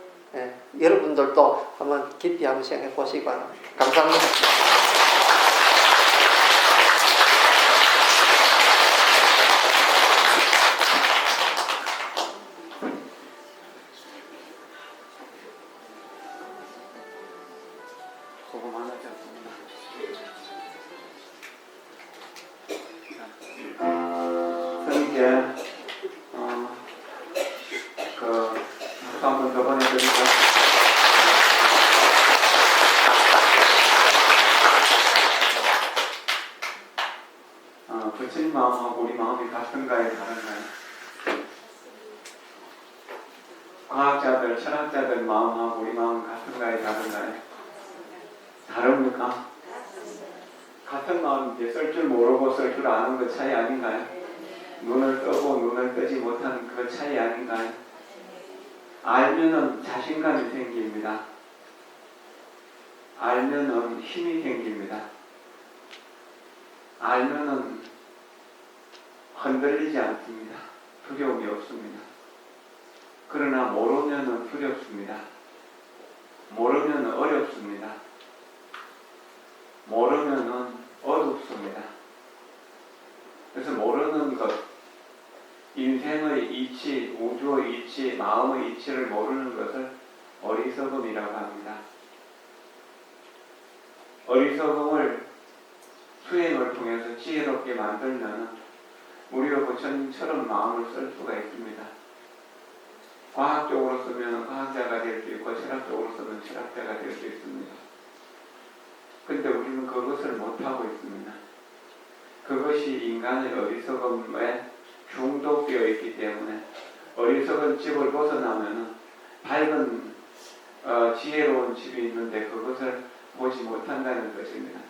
여러분들도 한번 깊이 한번 생각해 보시기 바랍니다. 감사합니다. 수고 많으셨습니다. 선생님께 박수 한번 더 보내드립니다. 부처님 마음하고 우리 마음이 같은가요, 다른가요? 과학자들, 철학자들 마음하고 우리 마음은 같은가요, 다른가요? 다릅니까? 같은 마음인데 쓸 줄 모르고 쓸 줄 아는 그 차이 아닌가요? 눈을 뜨고 눈을 뜨지 못하는 그 차이 아닌가요? 알면은 자신감이 생깁니다. 알면은 힘이 생깁니다. 알면은 흔들리지 않습니다. 두려움이 없습니다. 그러나 모르면은 두렵습니다. 모르면은 어렵습니다. 모르면은 어둡습니다. 그래서 모르는 것, 인생의 이치, 우주의 이치, 마음의 이치를 모르는 것을 어리석음이라고 합니다. 어리석음을 수행을 통해서 지혜롭게 만들면 우리가 부처님처럼 마음을 쓸 수가 있습니다. 과학적으로 쓰면 과학자가 될 수 있고 철학적으로 쓰면 철학자가 될 수 있습니다. 근데 우리는 그것을 못하고 있습니다. 그것이 인간의 어리석음에 중독되어 있기 때문에 어리석은 집을 벗어나면 밝은 지혜로운 집이 있는데 그것을 보지 못한다는 것입니다.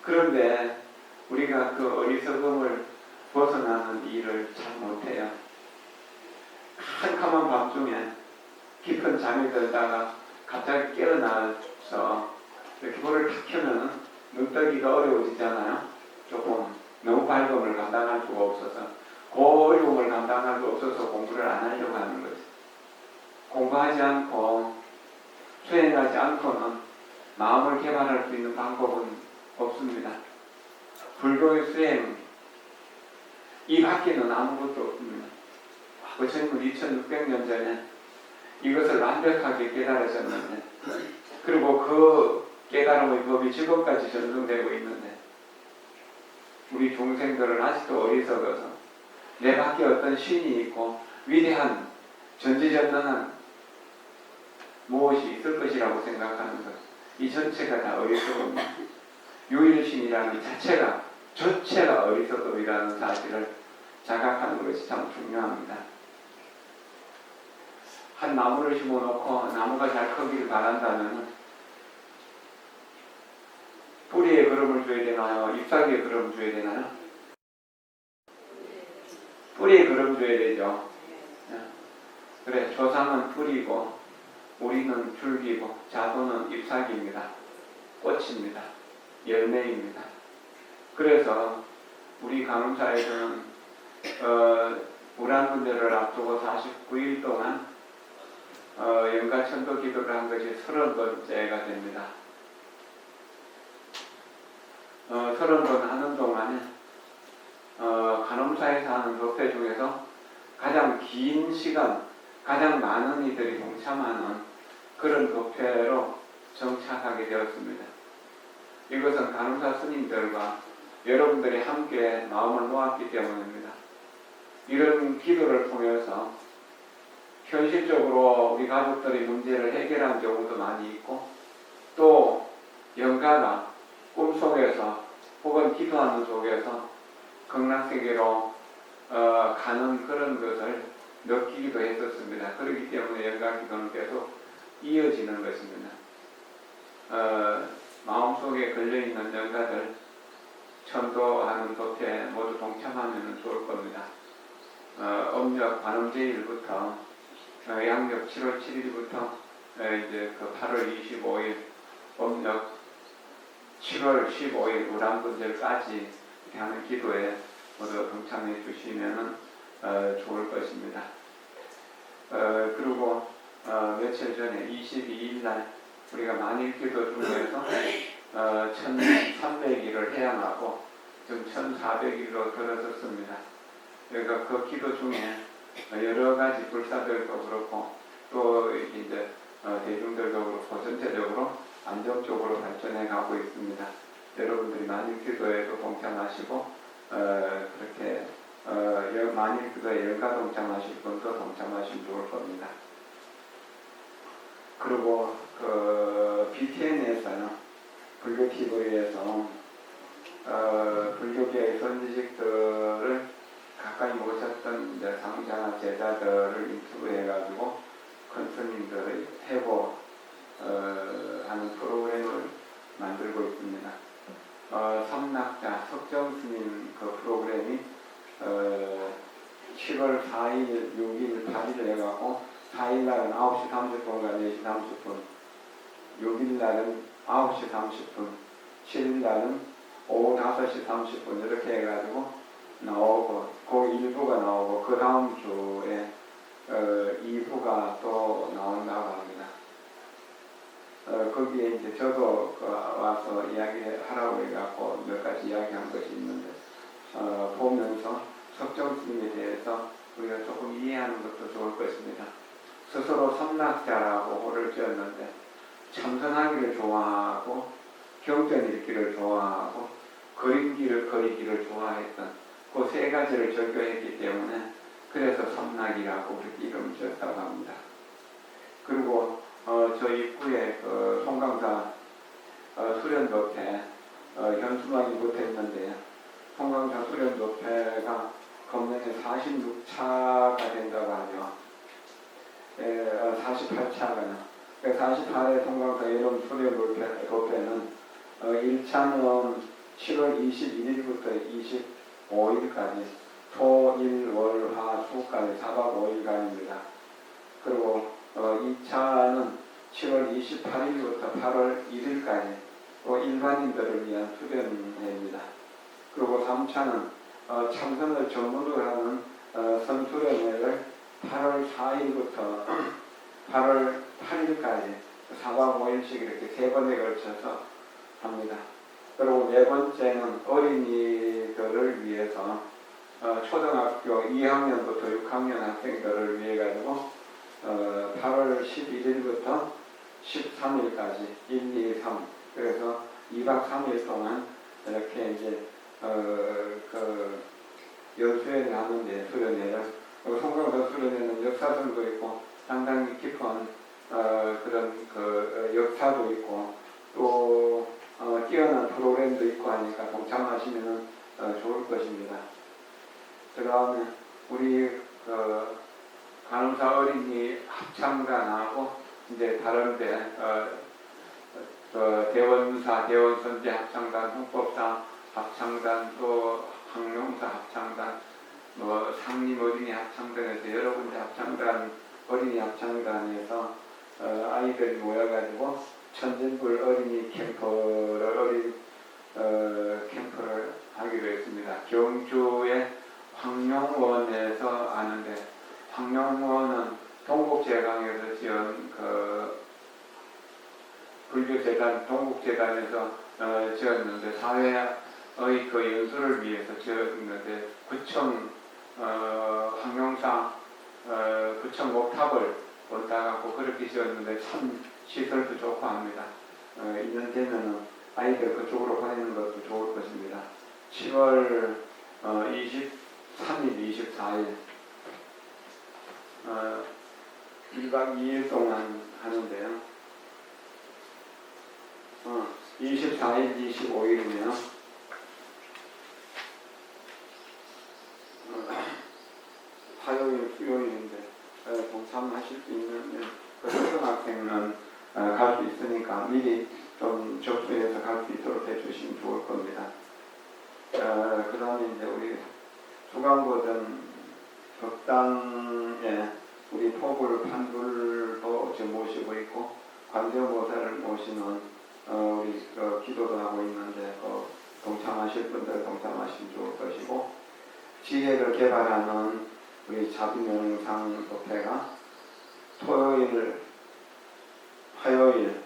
그런데 우리가 그 어리석음을 벗어나는 일을 잘 못해요. 캄캄한 밤중에 깊은 잠이 들다가 갑자기 깨어나서 이렇게 불을 탁 켜면 눈뜨기가 어려워지잖아요. 조금 너무 밝음을 감당할 수가 없어서 그 어려움을 감당할 수 없어서 공부를 안 하려고 하는 거지. 공부하지 않고 수행하지 않고는 마음을 개발할 수 있는 방법은 없습니다. 불교의 수행 이 밖에는 아무것도 없습니다. 부처님은 2600년 전에 이것을 완벽하게 깨달으셨는데 그리고 그 깨달음의 법이 지금까지 전승되고 있는데 우리 중생들은 아직도 어리석어서 내 밖에 어떤 신이 있고 위대한 전지전능한 무엇이 있을 것이라고 생각하는 것. 이 전체가 다 어리석음입니다. 유일신이라는 이 자체가 전체가 어리석음이라는 사실을 자각하는 것이 참 중요합니다. 한 나무를 심어놓고 나무가 잘 크기를 바란다면 뿌리에 거름을 줘야 되나요? 잎사귀에 거름 줘야 되나요? 뿌리에 거름 줘야 되죠. 그래, 조상은 뿌리고 우리는 줄기고 자도는 잎사귀입니다. 꽃입니다. 열매입니다. 그래서 우리 간호사에서는 우란군대를 앞두고 49일 동안 연가천도 기도를 한 것이 30번째가 됩니다. 30번 하는 동안에 간홈사에서 하는 법회 중에서 가장 긴 시간, 가장 많은 이들이 동참하는 그런 법회로 정착하게 되었습니다. 이것은 간호사 스님들과 여러분들이 함께 마음을 모았기 때문입니다. 이런 기도를 통해서 현실적으로 우리 가족들의 문제를 해결한 경우도 많이 있고, 또 영가가 꿈속에서 혹은 기도하는 속에서 극락세계로 가는 그런 것을 느끼기도 했었습니다. 그렇기 때문에 영가 기도는 계속 이어지는 것입니다. 마음속에 걸려있는 영가들 천도하는 법회에 모두 동참하면 좋을 겁니다. 음력 관음제일부터 양력 7월 7일부터 이제 그 8월 25일 음력 7월 15일 우란분절까지 하는 기도에 모두 동참해 주시면 좋을 것입니다. 그리고 며칠 전에 22일 날 우리가 만일기도 중에서 1300일을 해양하고 지금 1400일로 들어섰습니다. 그러니까 그 기도 중에 여러 가지 불사들도 그렇고 또 이제 대중들도 그렇고 전체적으로 안정적으로 발전해 가고 있습니다. 여러분들이 만일기도에도 동참하시고 그렇게 만일기도에 연가 동참하실 분도 동참하시면 좋을 겁니다. 그리고 그 BTN에서는 불교 TV에서 불교계의 선지식들을 가까이 모셨던 이제 상자나 제자들을 인터뷰해가지고 큰 스님들의 회고 하는 프로그램을 만들고 있습니다. 삼락자 석정 스님 그 프로그램이 7월 4일, 6일, 8일 해가고 4일 날은 9시 30분과 4시 30분, 6일 날은 9시 30분, 7일 날은 오후 5시 30분 이렇게 해가지고 나오고 그 1부가 나오고 그 다음 주에 2부가 또 나온다고 합니다. 거기에 이제 저도 와서 이야기하라고 해갖고 몇 가지 이야기한 것이 있는데 보면서 석정 스님에 대해서 우리가 조금 이해하는 것도 좋을 것입니다. 스스로 삼락자라고 호를 지었는데 참선하기를 좋아하고 경전 읽기를 좋아하고 그림기를 그리기를 좋아했던 그 세 가지를 적용했기 때문에 그래서 삼락이라고 그렇게 이름을 지었다고 합니다. 그리고 저 입구에 그 송강사 수련법회 현수막이 못했는데 송강사 수련법회가 금년에 46차가 된다고 하죠. 48차가 48회 송강사 여름 수련법회는 1차는 7월 21일부터 25일까지 토, 일, 월, 화, 수까지 4박 5일간입니다. 그리고 2차는 7월 28일부터 8월 1일까지 또 일반인들을 위한 수련회입니다. 그리고 3차는 참선을 전문으로 하는 선수련회를 8월 4일부터 8월 8일까지 4박 5일씩 이렇게 3번에 걸쳐서 합니다. 그리고 4번째는 어린이들을 위해서 초등학교 2학년부터 6학년 학생들을 위해 가지고 8월 11일부터 13일까지 1, 2, 3 그래서 2박 3일 동안 이렇게 이제 그 연수회를 하는데 수련회를 송강사 수련회는 역사성도 있고 상당히 깊은 그런 그 역사도 있고 또 뛰어난 프로그램도 있고 하니까 동참하시면 좋을 것입니다. 그 다음에 우리 간호사 어린이 합창단하고 이제 다른데 대원사, 대원선제 합창단, 헌법사 합창단, 또 항룡사 합창단, 뭐 상림 어린이 합창단에서 여러 군데 합창단, 어린이 합창단에서 아이들이 모여가지고 천진불 어린이 캠프를 하기로 했습니다. 경주에 황룡원에서 아는데, 황룡원은 동국제강에서 지은 그 불교재단, 동국재단에서 지었는데, 사회의 그 연수를 위해서 지었는데, 구청 황룡상 구청 목탑을 올라가고 그렇게 지었는데 참 시설도 좋고 합니다. 2년 되면은 아이들 그쪽으로 보내는 것도 좋을 것입니다. 10월 23일, 24일 1박 2일 동안 하는데요. 24일, 25일이면 화요일, 수요일인데 동참하실 수 있는 초등학생은 갈 수 있으니까 미리 좀 접수해서 갈 수 있도록 해주시면 좋을 겁니다. 그 다음에 이제 우리 수강고등 법당에 우리 포불 판불도 지금 모시고 있고 관세음보살을 모시는 우리 기도도 하고 있는데 동참하실 분들 동참하시면 좋을 것이고, 지혜를 개발하는 우리 자비명상 법회가 토요일, 화요일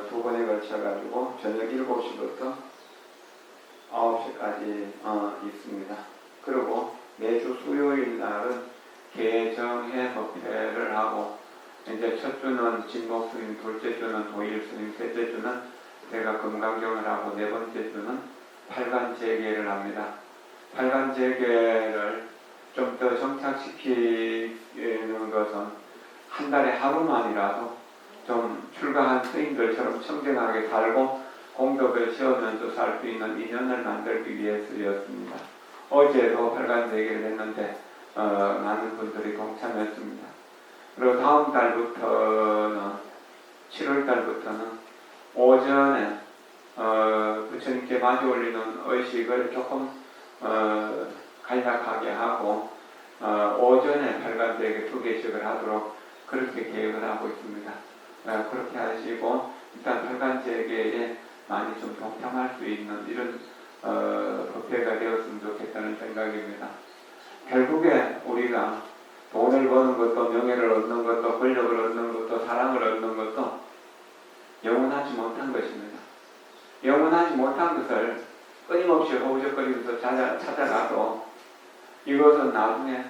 두 번에 걸쳐가지고 저녁 7시부터 9시까지 있습니다. 그리고 매주 수요일 날은 개정회 법회를 하고, 이제 첫 주는 진목스님, 둘째 주는 도일스님, 셋째 주는 제가 금강경을 하고, 네 번째 주는 팔관재계를 합니다. 팔관재계를 좀 더 정착시키는 것은 한 달에 하루만이라도 좀 출가한 스님들처럼 청정하게 살고 공덕을 지으면서 살 수 있는 인연을 만들기 위해서였습니다. 어제도 팔관재계를 했는데 많은 분들이 동참했습니다. 그리고 다음 달부터는 7월 달부터는 오전에 부처님께 마주 올리는 의식을 조금 간략하게 하고 오전에 팔관재계 2개씩을 하도록 그렇게 계획을 하고 있습니다. 그렇게 하시고 일단 팔관재계에 많이 좀 동참할 수 있는 이런 법회가 되었으면 좋겠다는 생각입니다. 결국에 우리가 돈을 버는 것도, 명예를 얻는 것도, 권력을 얻는 것도, 사랑을 얻는 것도 영원하지 못한 것입니다. 영원하지 못한 것을 끊임없이 허우적거리면서 찾아가도 이것은 나중에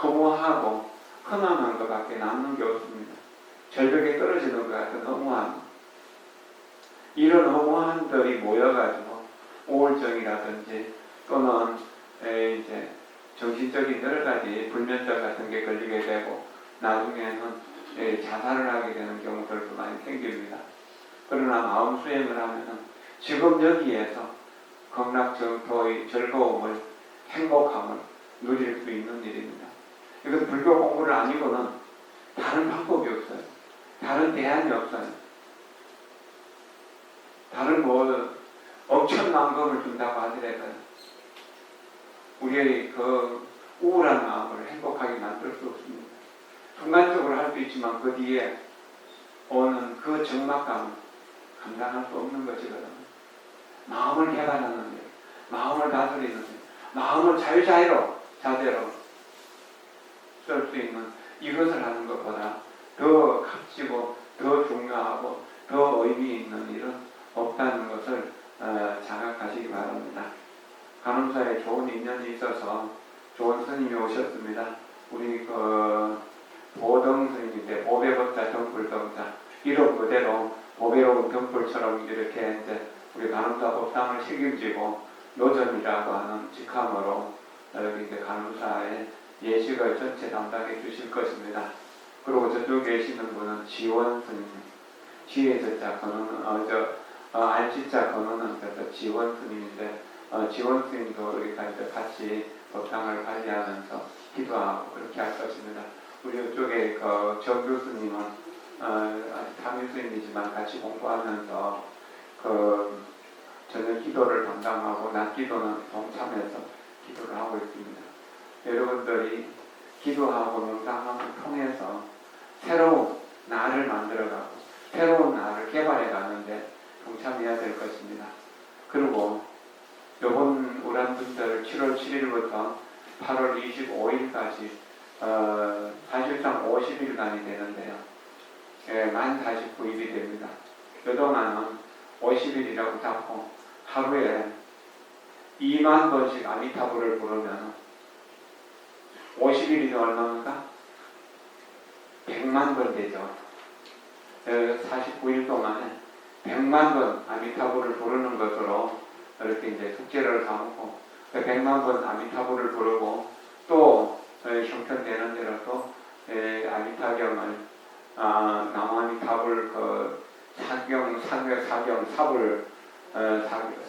허무하고 험한 것밖에 남는 게 없습니다. 절벽에 떨어지는 것 같은 허무함. 이런 허무함들이 모여가지고 우울증이라든지 또는 이제 정신적인 여러 가지 불면증 같은 게 걸리게 되고 나중에는 자살을 하게 되는 경우들도 많이 생깁니다. 그러나 마음 수행을 하면은 지금 여기에서 극락정토의 즐거움을, 행복함을 누릴 수 있는 일입니다. 이건 불교 공부를 아니고는 다른 방법이 없어요. 다른 대안이 없어요. 다른 엄청난 것을 준다고 하더라도 우리의 그 우울한 마음을 행복하게 만들 수 없습니다. 순간적으로 할 수 있지만 그 뒤에 오는 그 적막감은 감당할 수 없는 것이거든요. 마음을 개발하는 일, 마음을 다스리는 일, 마음을 자유자재로 쓸 수 있는 이것을 하는 것보다 더 값지고 더 중요하고 더 의미 있는 일은 없다는 것을 자각하시기 바랍니다. 간음사에 좋은 인연이 있어서 좋은 스님이 오셨습니다. 우리 보등 스님인데 보배법자 덩불덩자 이름 그대로 보배로운 덩불처럼 이렇게 이제 우리 간음사 법당을 책임지고 노점이라고 하는 직함으로 여기 이제 간음사의 예식을 전체 담당해 주실 것입니다. 그리고 저쪽에 계시는 분은 지원 스님, 지혜저자 건우는 알지자 건우는 지원 스님인데 지원 스님도 우리가 이제 같이 법당을 관리하면서 기도하고 그렇게 할 것입니다. 우리 이쪽에 정규 스님은 아직 담임 스님이지만 같이 공부하면서 저녁 기도를 담당하고 낮 기도는 동참해서 기도를 하고 있습니다. 여러분들이 기도하고 명상함을 통해서 새로운 나를 만들어가고 새로운 나를 개발해 가는데 동참해야 될 것입니다. 그리고 이번 우란분들 7월 7일부터 50일간이 되는데요. 만 49일이 됩니다. 그동안은 50일이라고 잡고 하루에 2만 번씩 아미타불을 부르면 50일이 얼마입니까? 100만 번 되죠. 49일 동안에 100만 번 아미타불을 부르는 것으로 이렇게 이제 숙제를 삼고 100만 번 아미타불을 부르고 또 형편되는 대로 또 아미타경을 남아미타불 그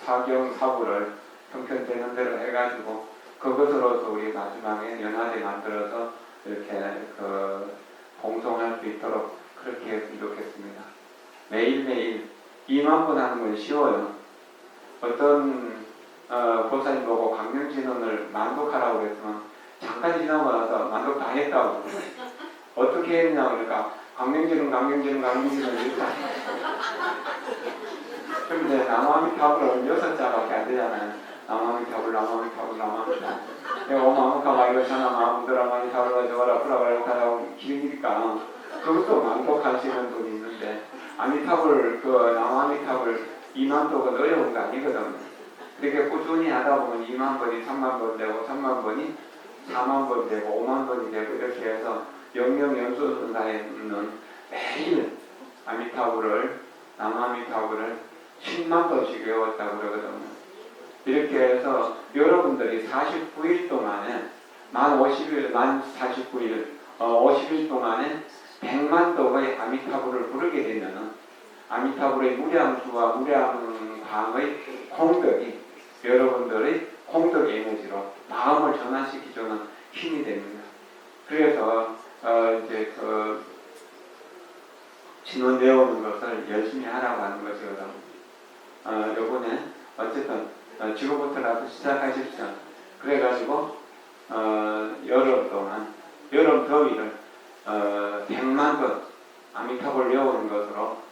사경사불을 형편되는 대로 해가지고 그것으로서 우리 마지막에 연화제 만들어서 이렇게 그 봉송할 수 있도록 그렇게 했으면 좋겠습니다. 매일매일 2만 번 하는 건 쉬워요. 어떤 보살님 보고 강령진원을 만독하라고 그랬으면 잠깐 지나고 나서 만독 다 했다고. 어떻게 했냐 그러니까 강령진원 이렇게 그런데 남아미타불은 6자밖에 안 되잖아요. 남아미타불 오마무카 마이거샤나 마음들아 마미타불 저거라 프라바라 타라고 길으니까 그것도 만독하시는 분이 있는데 아미타불 남아미타불 2만 독은 어려운 거 아니거든요. 그렇게 꾸준히 하다 보면 2만 번이 3만 번 되고 3만 번이 4만 번 되고 5만 번이 되고 이렇게 해서 영영연수선사에는 매일 남아미타불을 10만 번씩 외웠다고 그러거든요. 이렇게 해서 여러분들이 49일 동안에 만 50일 동안에 100만 독의 아미타불을 부르게 되면은 아미타불의 무량수와 무량광의 공덕이 여러분들의 공덕 에너지로 마음을 전환시키주는 힘이 됩니다. 그래서 이제 그 진원 배우는 것을 열심히 하라고 하는 것이거든요. 요번에 어쨌든 지금부터라도 시작하십시오. 그래가지고 여름 동안 여름 더위를 100만 번 아미타불 외우는 것으로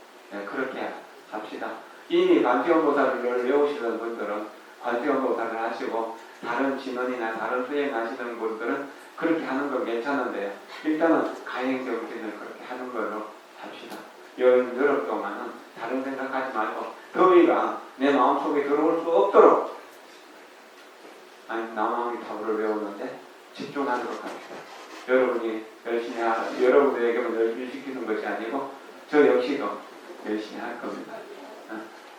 그렇게 합시다. 이미 관세음보살을 외우시는 분들은 관세음보살을 하시고 다른 진원이나 다른 수행하시는 분들은 그렇게 하는 건 괜찮은데요. 일단은 가행정진을 그렇게 하는 걸로 합시다. 여름 동안은 다른 생각하지 말고 더위가 내 마음속에 들어올 수 없도록 남아미타불을 외우는데 집중하도록 합시다. 여러분이 여러분들에게만 열심히 시키는 것이 아니고 저 역시도 열심히 할 겁니다.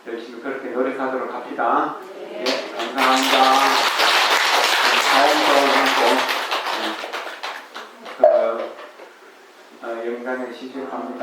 열심히 그렇게 노력하도록 합시다. 예, 감사합니다. 자연스러운 영상에 시작합니다.